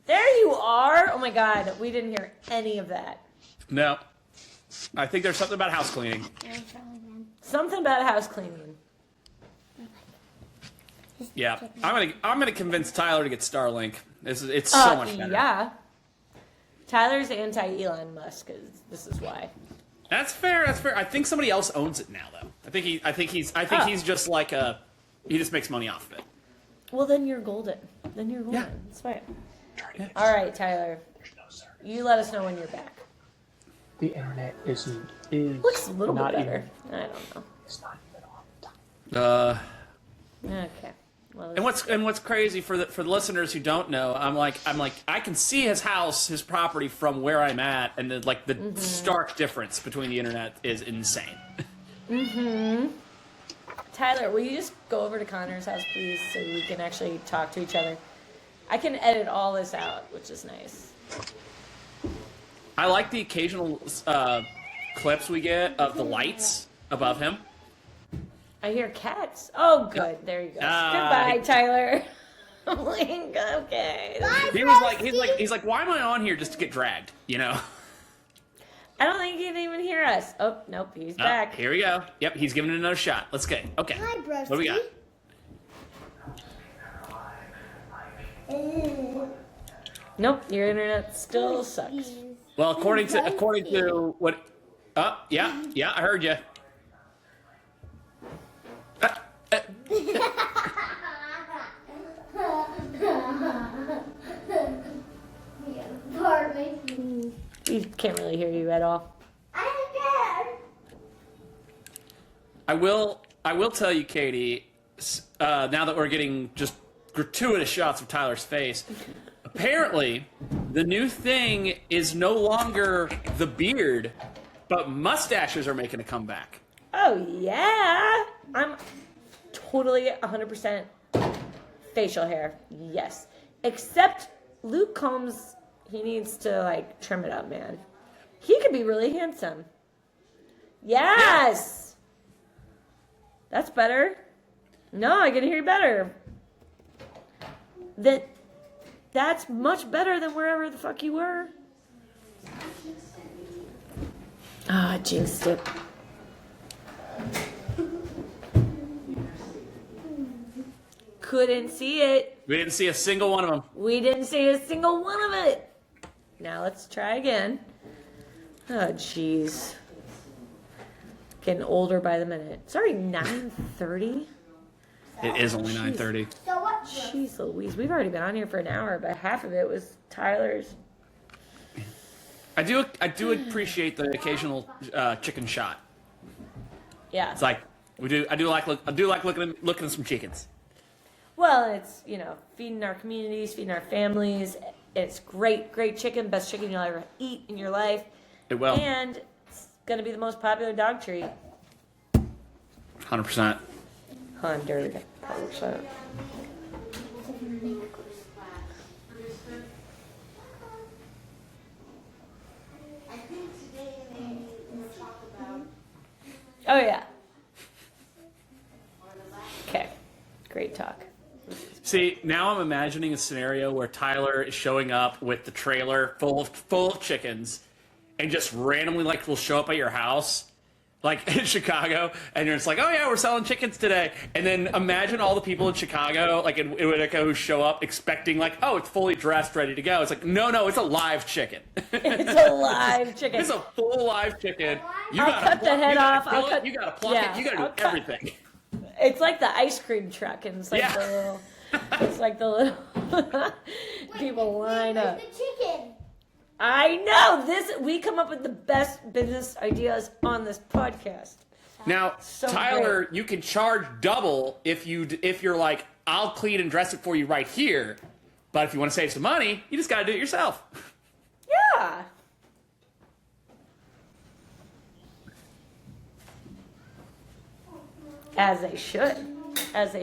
There you are! Oh my god, we didn't hear any of that. No. I think there's something about house cleaning. Something about house cleaning. Yeah. I'm gonna convince Tyler to get Starlink. It's so much better. Yeah. Tyler's anti-Elon Musk, this is why. That's fair. That's fair. I think somebody else owns it now, though. I think he's just like he just makes money off of it. Well, then you're golden. Yeah. That's fine. Yeah. All right, Tyler. You let us know when you're back. The internet is Looks a little bit not better. even. I don't know. It's not even on time. Okay. Well, And what's crazy for the listeners who don't know, I'm like I can see his house, his property from where I'm at, and the stark difference between the internet is insane. Tyler, will you just go over to Connor's house, please, so we can actually talk to each other? I can edit all this out, which is nice. I like the occasional clips we get of the lights above him. I hear cats. Oh, good. There you go. Goodbye, Tyler. I'm like, okay. He's like, why am I on here just to get dragged? You know? I don't think he can even hear us. Oh, nope, he's back. Here we go. Yep, he's giving it another shot. Let's go. Okay. Hi, Brusty. What do we got? Nope, your internet still sucks. Well, according to what? Yeah, I heard you. He can't really hear you at all. I will tell you, Katie. Now that we're getting just gratuitous shots of Tyler's face, apparently the new thing is no longer the beard, but mustaches are making a comeback. Oh, yeah. I'm totally 100% facial hair. Yes. Except Luke Combs, he needs to, like, trim it up, man. He could be really handsome. Yes! That's better. No, I can hear you better. That's much better than wherever the fuck you were. Ah, I jinxed it. Couldn't see it. We didn't see a single one of them. We didn't see a single one of it. Now let's try again. Oh, jeez. Getting older by the minute. It's already 9:30. It is only 9:30. So what? Jeez Louise, we've already been on here for an hour, but half of it was Tyler's. I do appreciate the occasional chicken shot. Yeah. It's like I do like looking at some chickens. Well, it's, feeding our communities, feeding our families. It's great chicken, best chicken you'll ever eat in your life. It will. And it's going to be the most popular dog treat. 100%. 100%. Oh, yeah. Okay. Great talk. See, now I'm imagining a scenario where Tyler is showing up with the trailer full of chickens, and just randomly will show up at your house, like in Chicago, and you're just like, oh yeah, we're selling chickens today. And then imagine all the people in Chicago, like in Utica, who show up expecting oh, it's fully dressed, ready to go. It's like, no, it's a live chicken. It's a live chicken. It's a full live chicken. I'll cut the head off. You gotta pluck it. You gotta do everything. It's like the ice cream truck, and it's like the little. It's like the little people line up. The chicken. I know we come up with the best business ideas on this podcast. Now, So Tyler, great. you can charge double if you're like, I'll clean and dress it for you right here. But if you want to save some money, you just got to do it yourself. Yeah. As they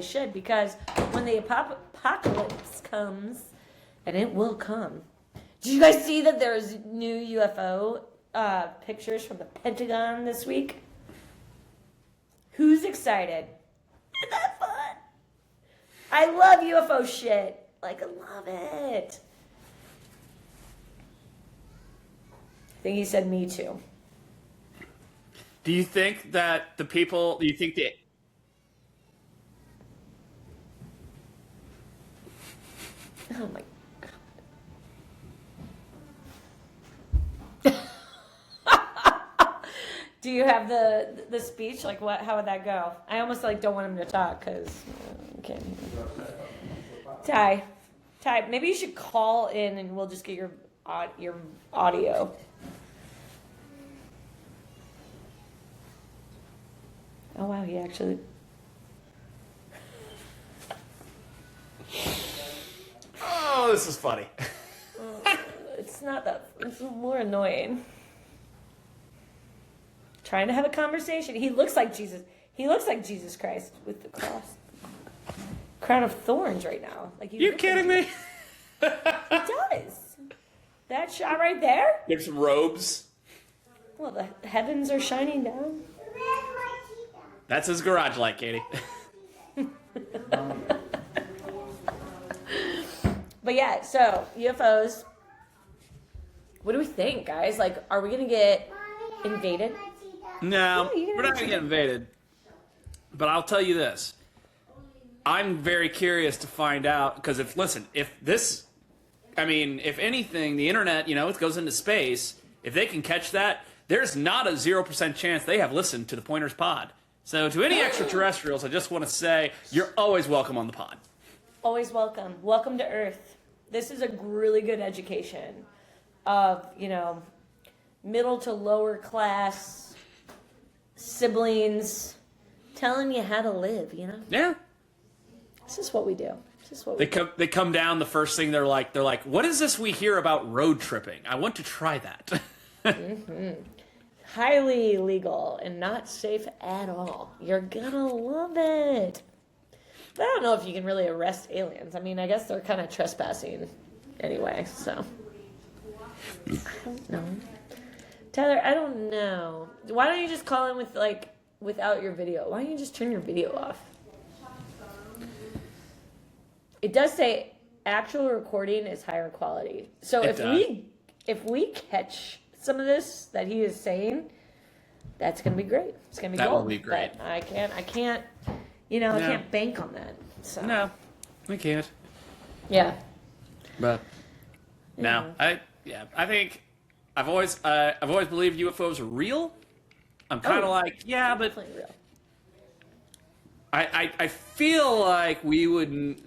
should, because when the apocalypse comes, and it will come. Did you guys see that there's new UFO pictures from the Pentagon this week? No. Did you guys see that there's new UFO pictures from the Pentagon this week? No. Pentagon this week? Who's excited? Isn't that fun? I love UFO shit. Like, I love it. I think he said me too. Do you think that the people? Do you think the? Oh my god. Do you have the speech? Like what? How would that go? I almost like don't want him to talk because okay. Ty, maybe you should call in and we'll just get your audio. Oh wow, he actually. Oh, this is funny. It's not that. It's more annoying. Trying to have a conversation. He looks like Jesus. He looks like Jesus Christ with the crown of thorns right now. Like You kidding me? He does. That shot right there. There's some robes. Well, the heavens are shining down. That's his garage light, Katie. But yeah, so UFOs. What do we think, guys? Like, are we gonna get invaded? No, Yeah, you can we're not answer going to get invaded. But I'll tell you this. I'm very curious to find out, because if anything, the internet, it goes into space. If they can catch that, there's not a 0% chance they have listened to the Pointers Pod. So to any extraterrestrials, I just want to say, you're always welcome on the pod. Always welcome. Welcome to Earth. This is a really good education of, middle to lower class siblings telling you how to live, Yeah. This is what we do. They come down, the first thing they're like, what is this we hear about road tripping? I want to try that. Highly illegal and not safe at all. You're gonna love it. But I don't know if you can really arrest aliens. I mean, I guess they're kind of trespassing anyway, so. I don't know. Tyler, I don't know. Why don't you just call in without your video? Why don't you just turn your video off? It does say actual recording is higher quality. So if we catch some of this that he is saying, that's gonna be great. It's gonna be That gold. will be great. But I can't I can't bank on that. So No, we can't. Yeah. But no, I think I've always believed UFOs are real. I'm kind of but Definitely real. I feel like we wouldn't.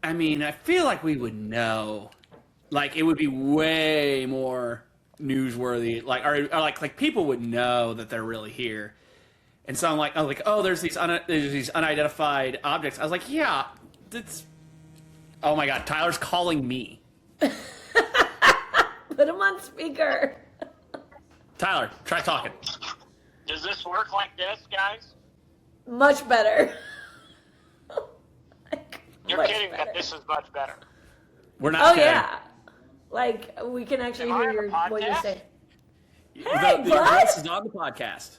I feel like we would know. Like it would be way more newsworthy. Like people would know that they're really here. And so I'm like, there's these unidentified objects. I was like, yeah, that's. Oh my God, Tyler's calling me. Put him on speaker. Tyler, try talking. Does this work like this, guys? Much better. You're Much kidding better. that this is much better. We're not kidding. Yeah. Like we can actually Am I hear on a what you're podcast? saying. The Hey, your bud! voice is on the podcast.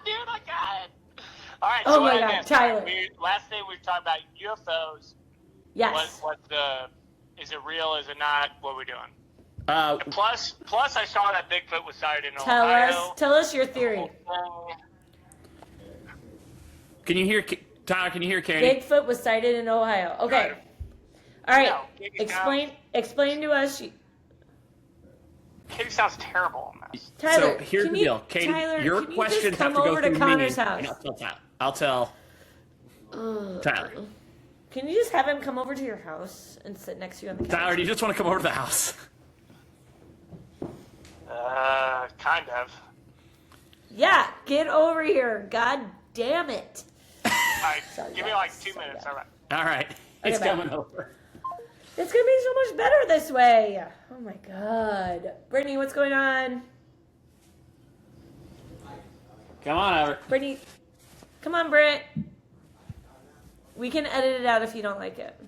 Dude, I got it. All right. Oh so my what I God, missed, Tyler. Last day we were talking about UFOs. Yes. Is it real? Is it not? What are we doing? Plus, I saw that Bigfoot was sighted in Ohio. Tell us your theory. Can you hear Tyler? Can you hear Katie? Bigfoot was sighted in Ohio. Okay. All right. No, Katie Explain to us. Katie sounds terrible on this. Tyler, So here's can the you- deal, Katie. Tyler, Your can you questions just have come to go over through to Connor's me. house. And I'll tell Tyler. Can you just have him come over to your house and sit next to you on the couch? Tyler, do you just want to come over to the house? Kind of. Yeah, get over here. God damn it. All right, Sorry, give me guys. like 2 minutes. Sorry, All right. All right, he's Okay, bye. coming over. It's going to be so much better this way. Oh my God. Brittany, what's going on? Come on over. Brittany, come on, Britt. We can edit it out if you don't like it.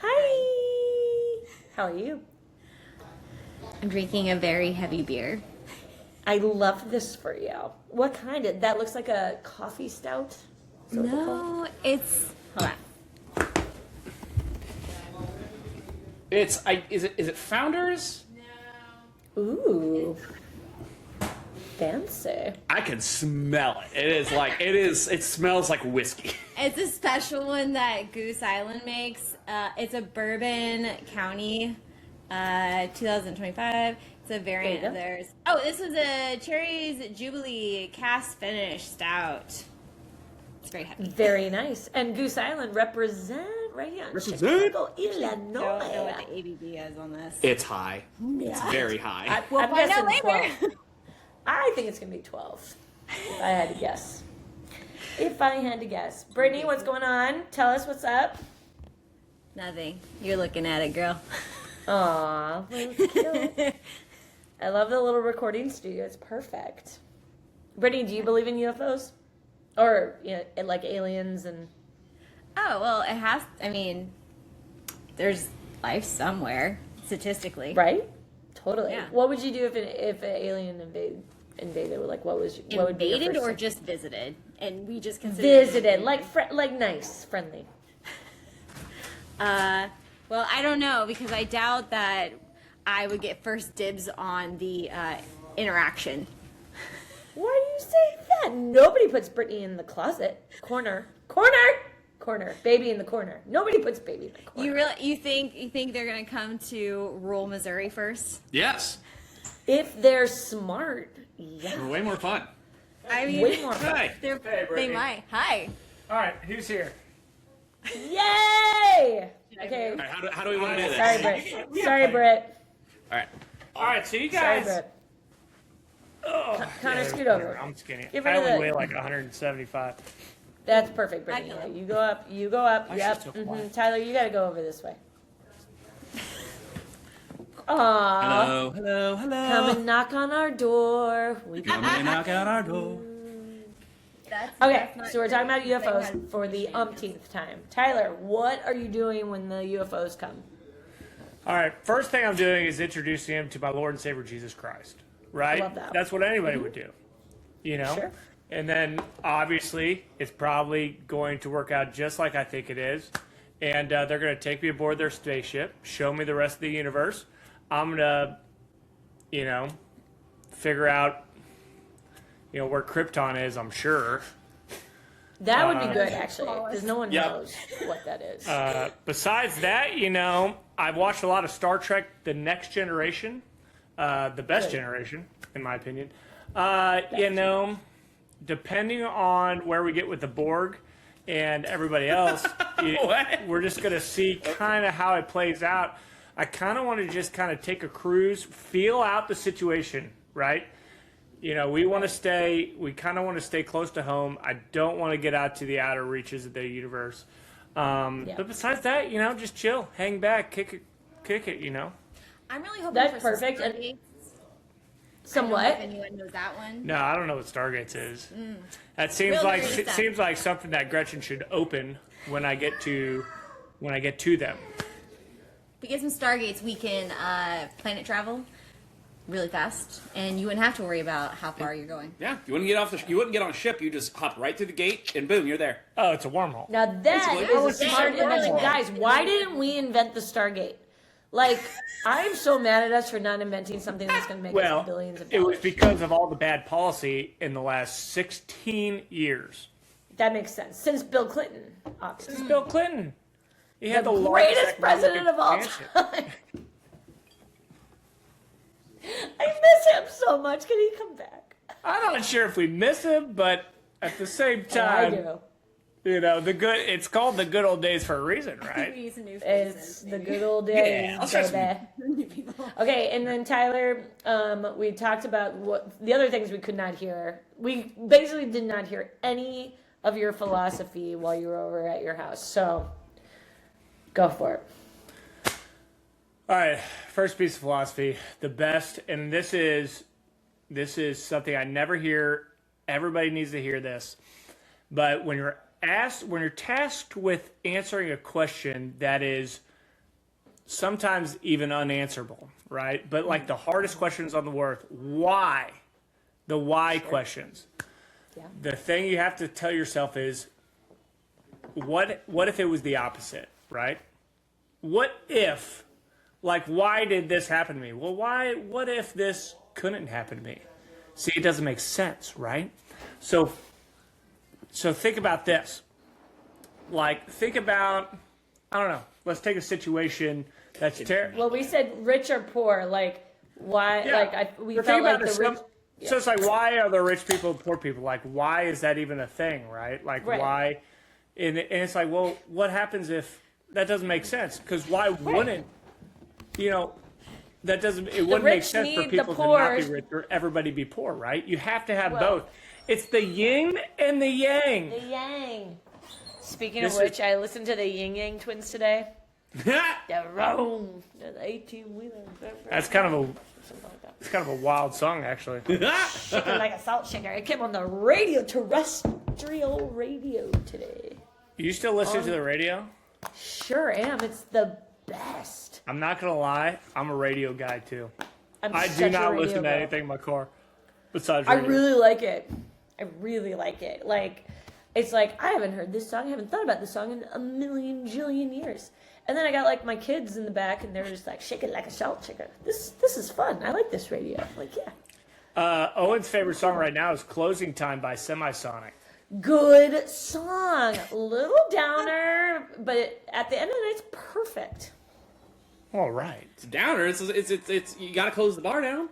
Hi. How are you? I'm drinking a very heavy beer. I love this for you. What kind of? That looks like a coffee stout. Is that what they're called? No, it's hold on. Is it Founders? Ooh, fancy. I can smell it. It smells like whiskey. It's a special one that Goose Island makes. It's a Bourbon County, 2025. It's a variant of theirs. Oh, this was a Cherries Jubilee cast finish stout. It's very heavy. Very nice. And Goose Island represent right here in Chicago, Illinois. Don't know what the ABV is on this. It's high. It's very high. We'll find out later. 12. I think it's going to be 12, if I had to guess. If I had to guess. Brittany, what's going on? Tell us what's up. Nothing. You're looking at it, girl. Aw, that's cute. I love the little recording studio. It's perfect. Brittany, do you believe in UFOs? Or, like aliens and... Oh, well, it has... I mean, there's life somewhere, statistically. Right? Totally. Yeah. What would you do if an alien invaded? Like, what would be your Invaded first or thing? just visited? And we just consider Visited. Like nice, friendly. Well, I don't know, because I doubt that I would get first dibs on the interaction. Why do you say that? Nobody puts Brittany in the closet. Corner. Baby in the corner. Nobody puts baby in the corner. You think they're gonna come to rural Missouri first? Yes. If they're smart, yeah. They're way more fun. I mean, Way more fun. Hey. they might. Hi. All right, who's here? Yay! Okay. All right, how do we want to do this? Sorry, Britt. Sorry, Britt. All right. All right, so you Sorry, guys. Britt. Oh, Connor, scoot over. I'm skinny. Get I rid of only the- weigh like 175. That's perfect, Brittany. I know. You go up. You go up. I Yep. should took mine. Tyler, you gotta go over this way. Aww. Hello. Come and knock on our door. We Come and knock on our door. Okay, so we're talking about UFOs for the umpteenth time. Tyler, what are you doing when the UFOs come? All right, first thing I'm doing is introducing him to my Lord and Savior Jesus Christ. Right? I love that. That's what anybody would do. You know? Sure. And then obviously it's probably going to work out just like I think it is. And they're going to take me aboard their spaceship, show me the rest of the universe. I'm going to, figure out, where Krypton is, I'm sure. That would be good, actually, because no one Yep. knows what that is. Besides that, I've watched a lot of Star Trek The Next Generation. The best generation, in my opinion. Depending on where we get with the Borg and everybody else, we're just going to see kind of how it plays out. I kind of want to just kind of take a cruise, feel out the situation, right? We kind of want to stay close to home. I don't want to get out to the outer reaches of the universe. But besides that, just chill, hang back, kick it. I'm really hoping That's for perfect. Some And- Stargates. Somewhat. I don't know if anyone knows that one. No, I don't know what Stargates is. That seems Real like nerdy it stuff. seems like something that Gretchen should open when I get to them. If we get some Stargates, we can planet travel really fast, and you wouldn't have to worry about how far you're going. Yeah, you wouldn't get on a ship. You just hop right through the gate, and boom, you're there. Oh, it's a wormhole. Now that Basically. is a smart invention. Guys, why didn't we invent the Stargate? Like, I'm so mad at us for not inventing something that's going to make Well, us billions of it dollars. was because of all the bad policy in the last 16 years. That makes sense. Since Bill Clinton, obviously. Bill Clinton. He had The the largest greatest president of all expansion. time. I miss him so much. Can he come back? I'm not sure if we miss him, but at the same Oh, I time, do. it's called the good old days for a reason, We right? need some new It's faces. the good old days, Yeah, let's try some- baby. New people. Okay, and then Tyler, we talked about what the other things we could not hear. We basically did not hear any of your philosophy while you were over at your house. So, go for it. All right, first piece of philosophy, the best, and this is something I never hear. Everybody needs to hear this. But when you're tasked with answering a question that is sometimes even unanswerable, right? But like the hardest questions on the earth, why? the why questions. Yeah. The thing you have to tell yourself is, what if it was the opposite, right? What if, like, why did this happen to me? Well, what if this couldn't happen to me? See, it doesn't make sense, right? So think about this. Like, think about, I don't know, let's take a situation that's terrible. Well, we said rich or poor. Like, why? Yeah. Like, we But felt think like about the it, rich. So it's like, why are there rich people and poor people? Like, why is that even a thing, right? Like, Right. why? And it's like, well, what happens if that doesn't make sense? Because why wouldn't, that doesn't, it wouldn't make rich sense for need the people to not poor. be rich or everybody be poor, right? You have to have Well- both. It's the yin and the yang. The yang. Speaking This of is- which, I listened to the Yin Yang Twins today. The Rome, the 18-wheeler. That's kind of something like that. it's kind of a wild song, actually. Shaking like a salt shaker. It came on the radio, terrestrial radio today. You still listen to the radio? Sure am. It's the best. I'm not gonna lie, I'm a radio guy too. I such do a not radio listen to girl. anything in my car besides I radio. really like it. I really like it. Like, it's like, I haven't heard this song. I haven't thought about this song in a million jillion years. And then I got like my kids in the back, and they're just like shaking like a salt shaker. This is fun. I like this radio. I'm like, yeah, Owen's favorite song right now is "Closing Time" by Semisonic. good song. Little downer, but at the end of the night, it's perfect. All right. It's a downer. It's you got to close the bar down.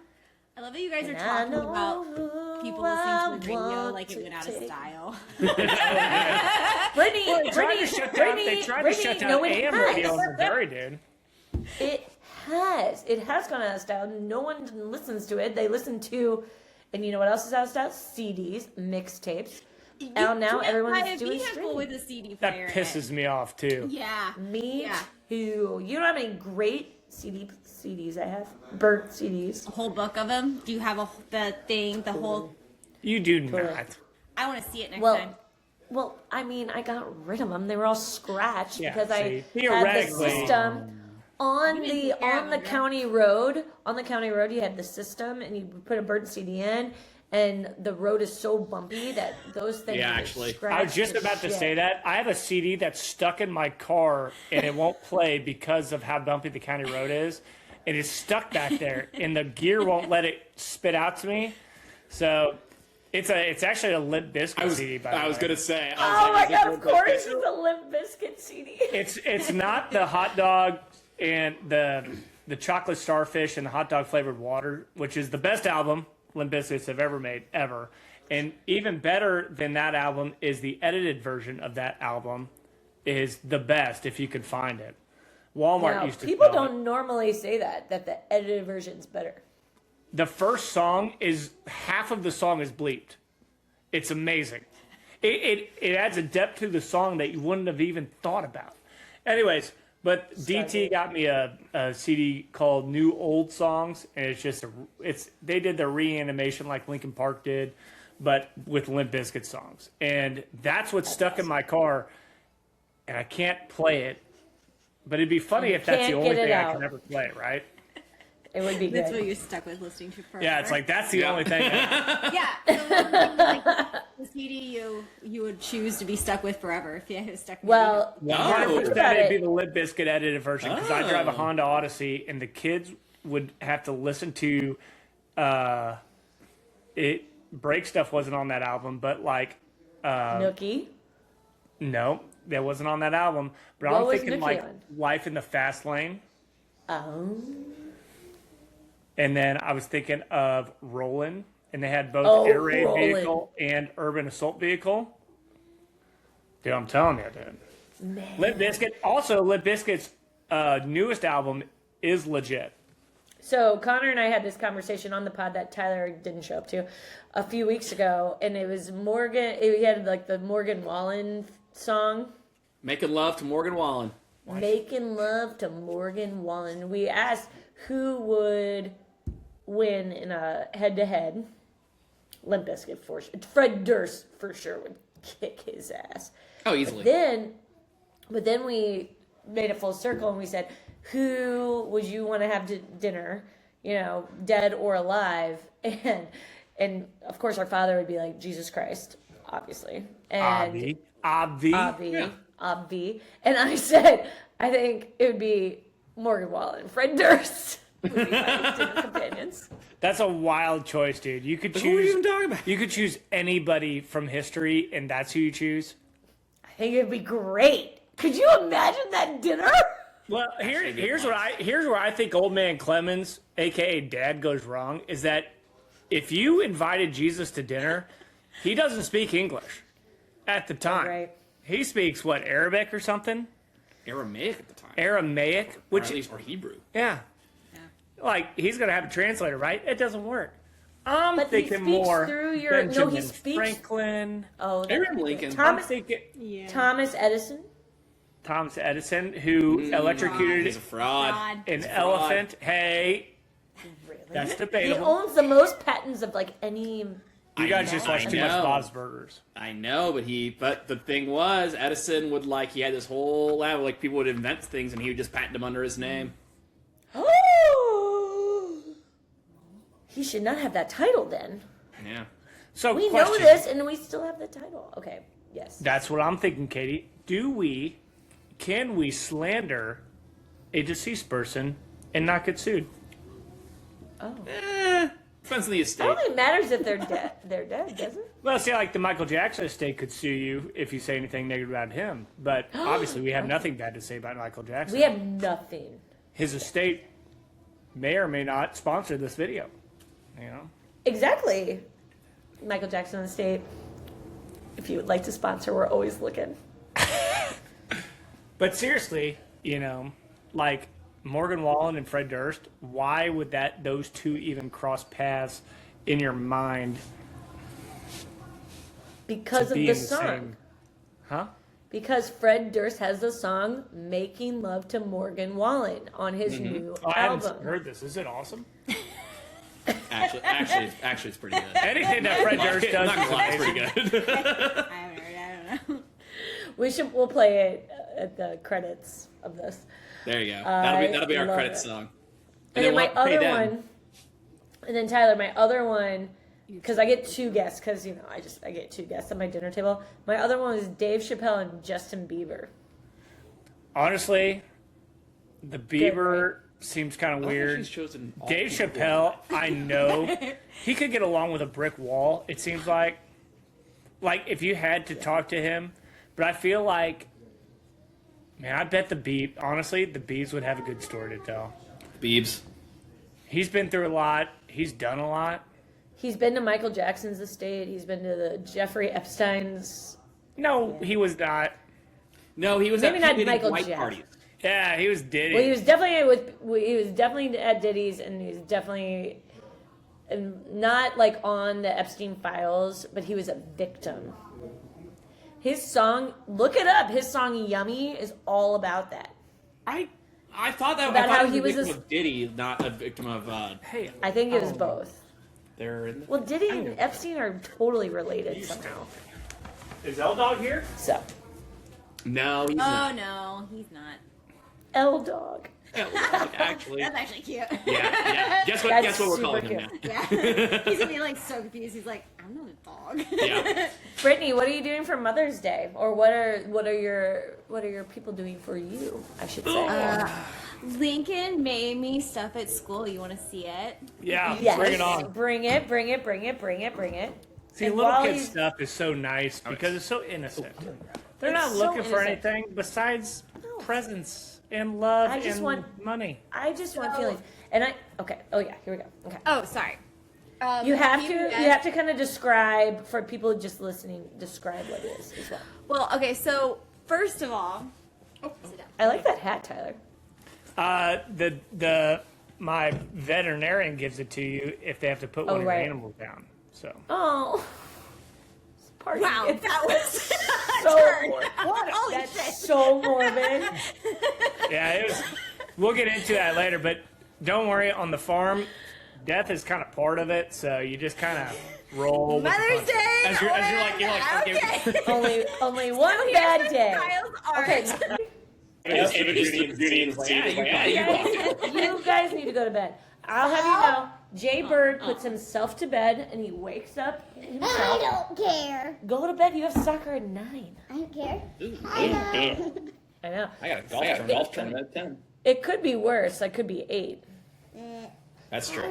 I love that you guys are And I talking know about who people I listening to the radio want like it to went out of take. style. Brittany, They tried to shut down no, it AM has. radio in Missouri, dude. It has gone out of style. No one listens to it. They listen to, and you know what else is out of style? CDs, mixtapes. And now You can't everyone's buy a doing vehicle streaming. with a CD That player. in pisses me off too. it. Yeah. Me Yeah. too. You know how many great CDs I have? Burnt CDs. A whole book of them. Do you have the whole? You do not. I want to see it next Well, time. well, I mean, I got rid of them. They were all scratched Yeah, because I see, had the theoretically- system on You the didn't take care of on the them, county road. On the county road, you had the system, and you put a burnt CD in, and the road is so bumpy that those things. Yeah, get actually. scratched I was just about to shit. say that. I have a CD that's stuck in my car and it won't play because of how bumpy the county road is. It is stuck back there and the gear won't let it spit out to me. So it's actually a Limp Bizkit CD. By the way, I was gonna say. Oh my god! Of course, it's a Limp Bizkit CD. It's not the hot dog and the chocolate starfish and the hot dog flavored water, which is the best album Limp Bizkit have ever made ever. And even better than that album is the edited version of that album is the best if you can find it. Walmart Now, used to people sell it. don't normally say that the edited version's better. The first song is half of the song is bleeped. It's amazing. It adds a depth to the song that you wouldn't have even thought about. Anyways, but DT got me a CD called New Old Songs, and it's just they did the reanimation like Linkin Park did, but with Limp Bizkit songs, and that's what's stuck in my car, and I can't play it. But it'd be funny if that's the can't only get it thing I out. can ever play, right? It would be That's good. what you're stuck with listening to forever. Yeah, it's like that's the only thing. Yeah. So, like, the CD you would choose to be stuck with forever if you was stuck with Well, No. think 100% about it'd be it. the Limp Bizkit edited version because I drive a Honda Odyssey and the kids would have to listen to it. Break Stuff wasn't on that album, but like Nookie. no, that wasn't on that album. But What I'm was thinking Nookie like on? Life in the Fast Lane, Oh. and then I was thinking of Rollin', and they had both Oh, air raid Rollin'. vehicle and urban assault vehicle. Dude, I'm telling you, dude. Man. Limp Bizkit. Also, Limp Bizkit's newest album is legit. So Connor and I had this conversation on the pod that Tyler didn't show up to a few weeks ago, and it was Morgan. He had like the Morgan Wallen song, Making love to Morgan Wallen. "Making Love to Morgan Wallen." We asked who would win in a head-to-head. Limp Bizkit for sure. Fred Durst for sure would kick his ass. Oh, easily. But then we made a full circle and we said, who would you want to have dinner, you know, dead or alive? And And of course, our father would be like, Jesus Christ, obviously. And Obvi. And I said, I think it would be Morgan Wallen and Fred Durst would be my dinner companions. That's a wild choice, dude. You could choose. Who are you even talking about? You could choose anybody from history, and that's who you choose. I think it'd be great. Could you imagine that dinner? Well, here's where I think Old Man Clemens, aka Dad, goes wrong. Is that if you invited Jesus to dinner, he doesn't speak English at the time. Right. He speaks what, Arabic or something? Aramaic at the time. Aramaic, Or Hebrew. Yeah. Like, he's going to have a translator, right? It doesn't work. I'm But he thinking speaks more through your- no, he Benjamin speaks- Franklin, Oh, Abraham Lincoln. Thomas, thinking Thomas Edison. Thomas Edison, who electrocuted He's a fraud. an fraud. elephant. Hey, Really? that's He debatable. owns the most patents of like any. You guys just watch too much know. Bob's Burgers. I know, but the thing was, Edison would he had this whole lab, people would invent things and he would just patent them under his name. He should not have that title then. Yeah. So We question. know this, and we still have the title. Okay. Yes. That's what I'm thinking, Katie. Can we slander a deceased person and not get sued? Oh. Depends on the It estate. only matters if they're dead. They're dead, doesn't it? Well, see, like the Michael Jackson estate could sue you if you say anything negative about him. But obviously, we have nothing bad to say about Michael Jackson. We have nothing. His estate may or may not sponsor this video. You know? Exactly. Michael Jackson on the state. If you would like to sponsor, we're always looking. But seriously, like Morgan Wallen and Fred Durst, why would those two even cross paths in your mind? Because to of be the in song. same- Huh? Because Fred Durst has the song Making Love to Morgan Wallen on his new Oh, I haven't album. heard this. Is it awesome? Actually, it's pretty good. Anything that Fred Durst does Not is gonna lie, it's amazing. pretty good. I haven't heard it. I don't know. We'll play it at the credits of this. There you go. I That'll be our love credit it. song. And then my we'll pay other them. one, and then Tyler, my other one, because I get two guests, because I get two guests at my dinner table. My other one is Dave Chappelle and Justin Bieber. Honestly, the Bieber seems kind of weird. She's chosen all Dave people. Chappelle, I know he could get along with a brick wall. It seems like if you had to talk to him, but I feel like, man, I bet the Biebs would have a good story to tell. Biebs. He's been through a lot. He's done a lot. He's been to Michael Jackson's estate. He's been to the Jeffrey Epstein's. No, he was not. No, he was Maybe at not P. Diddy Michael white Jackson. parties. Yeah, he was Diddy. Well, he was definitely at Diddy's, and he was definitely not on the Epstein files, but he was a victim. His song, look it up. His song "Yummy" is all about that. I thought that About I thought how he he was a was victim of Diddy, not a victim of. Hey, I think it was both. They're in the Well, Diddy and Epstein are totally related somehow. is L-Dog here? So, No, he's Oh not. no, he's not. L Dog. Actually, That's actually cute. yeah. Guess what? That's Guess what we're super calling him cute. now. Yeah. He's gonna be so confused. He's like, I'm not a dog. Yeah. Brittany, what are you doing for Mother's Day, or what are your people doing for you? I should say. Lincoln made me stuff at school. You want to see it? Yeah, Yes. bring it on. Bring it. See, And little while kid he's- stuff is so nice because it's so innocent. They're It's not so looking for innocent. anything besides No. presents and love I just and want- money. I just want feelings, and okay. Oh yeah, here we go. Okay. Oh, sorry. You have to PBS kind of describe for people just listening. Describe what it is as well. Well, okay. So first of all, sit down. I like that hat, Tyler. My veterinarian gives it to you if they have to put Oh, one of right. your animals down. So Oh, party. Wow, It's that was so turn. morbid. Holy That's shit. so morbid. yeah, it was. We'll get into that later, but don't worry. On the farm, death is kind of part of it, so you just kind of roll. with the Mother's punches. Day. As you're like, okay. only one bad day. Kyle's art. Okay, Yeah, you you guys need to go to bed. I'll have you know, Jay Bird puts himself to bed and he wakes up himself. I don't care. Go to bed. You have soccer at 9. I don't care. Ooh, I know. I know. I got a golf tournament at 10. It could be worse. It could be 8. That's true.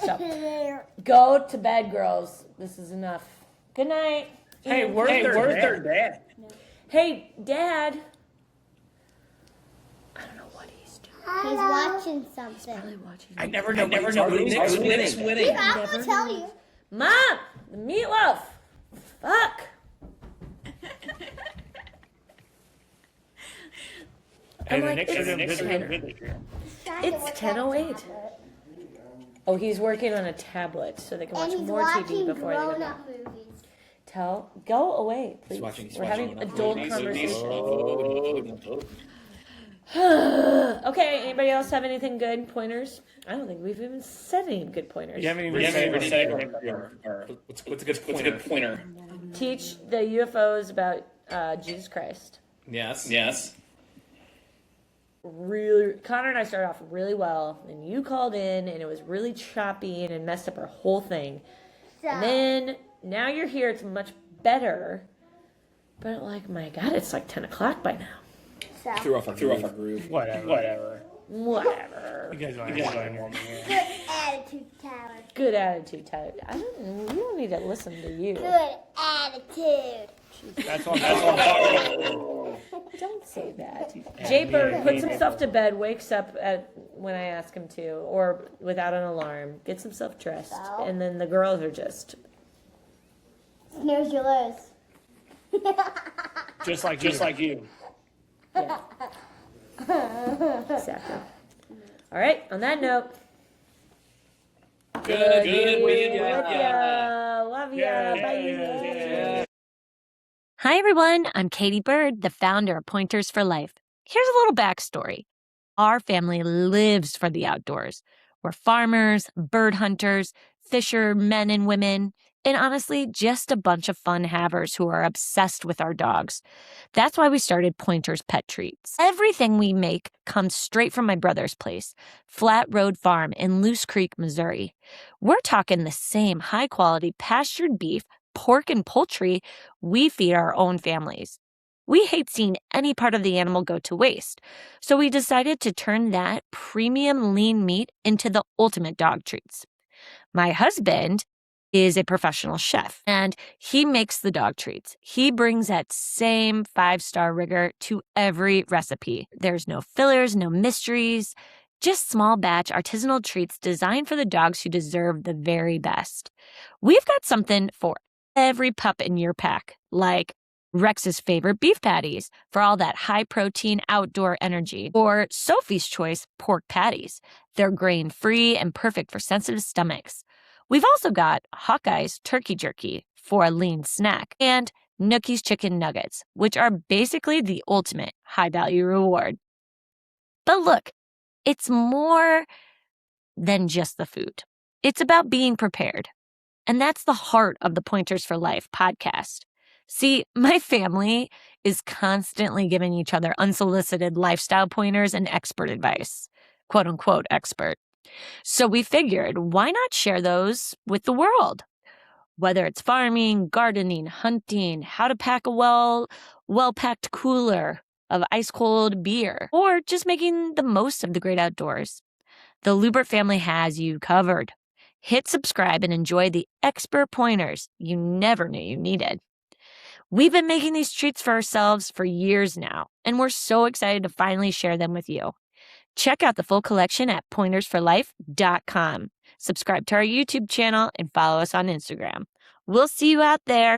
So, go to bed, girls. This is enough. Good night. Hey, where's their dad? Hey, Dad. I don't know what he's doing. He's watching something. Probably watching. I never know Who's winning. I'm gonna tell you. Mom, the meatloaf. Fuck. Hey, the like, Knicks it's are doing Tanner. good this year. It's 10:08. Oh, he's working on a tablet so they can watch And he's more TV watching before they go to bed. grown-up movies. Go away, please. He's We're having watching adult movies. conversation. Okay, anybody else have anything good? Pointers? I don't think we've even said any good pointers. You haven't even said anything. What's a good pointer? Teach the UFOs about Jesus Christ. Yes. Really, Connor and I started off really well, and you called in, and it was really choppy, and it messed up our whole thing. So, And then now you're here; it's much better. But like, my God, it's like 10 o'clock by now. Threw off our groove. Whatever. Whatever. You guys don't want me here. good attitude, Tyler. Good attitude, Tyler. You don't need to listen to you. Good attitude. That's all I'm talking about. Don't say that. Jay Bird puts himself to bed, wakes up when I ask him to, or without an alarm, gets himself dressed, and then the girls are just. Snooze, you lose. Just like you. Yeah. Exactly. All right. On that note. Good with ya. Love ya. Yeah, Bye. yeah. Hi, everyone. I'm Katie Bird, the founder of Pointers for Life. Here's a little backstory. Our family lives for the outdoors. We're farmers, bird hunters, fisher men and women, and honestly, just a bunch of fun havers who are obsessed with our dogs. That's why we started Pointers Pet Treats. Everything we make comes straight from my brother's place, Flat Road Farm in Loose Creek, Missouri. We're talking the same high-quality pastured beef, pork, and poultry we feed our own families. We hate seeing any part of the animal go to waste, so we decided to turn that premium lean meat into the ultimate dog treats. My husband is a professional chef, and he makes the dog treats. He brings that same 5-star rigor to every recipe. There's no fillers, no mysteries, just small batch artisanal treats designed for the dogs who deserve the very best. We've got something for every pup in your pack, like Rex's favorite beef patties for all that high-protein outdoor energy, or Sophie's choice pork patties. They're grain-free and perfect for sensitive stomachs. We've also got Hawkeye's turkey jerky for a lean snack, and Nookie's chicken nuggets, which are basically the ultimate high-value reward. But look, it's more than just the food. It's about being prepared. And that's the heart of the Pointers for Life podcast. See, my family is constantly giving each other unsolicited lifestyle pointers and expert advice, quote unquote expert. So we figured, why not share those with the world? Whether it's farming, gardening, hunting, how to pack a well-packed cooler of ice-cold beer, or just making the most of the great outdoors. The Lubert family has you covered. Hit subscribe and enjoy the expert pointers you never knew you needed. We've been making these treats for ourselves for years now, and we're so excited to finally share them with you. Check out the full collection at pointersforlife.com. Subscribe to our YouTube channel and follow us on Instagram. We'll see you out there.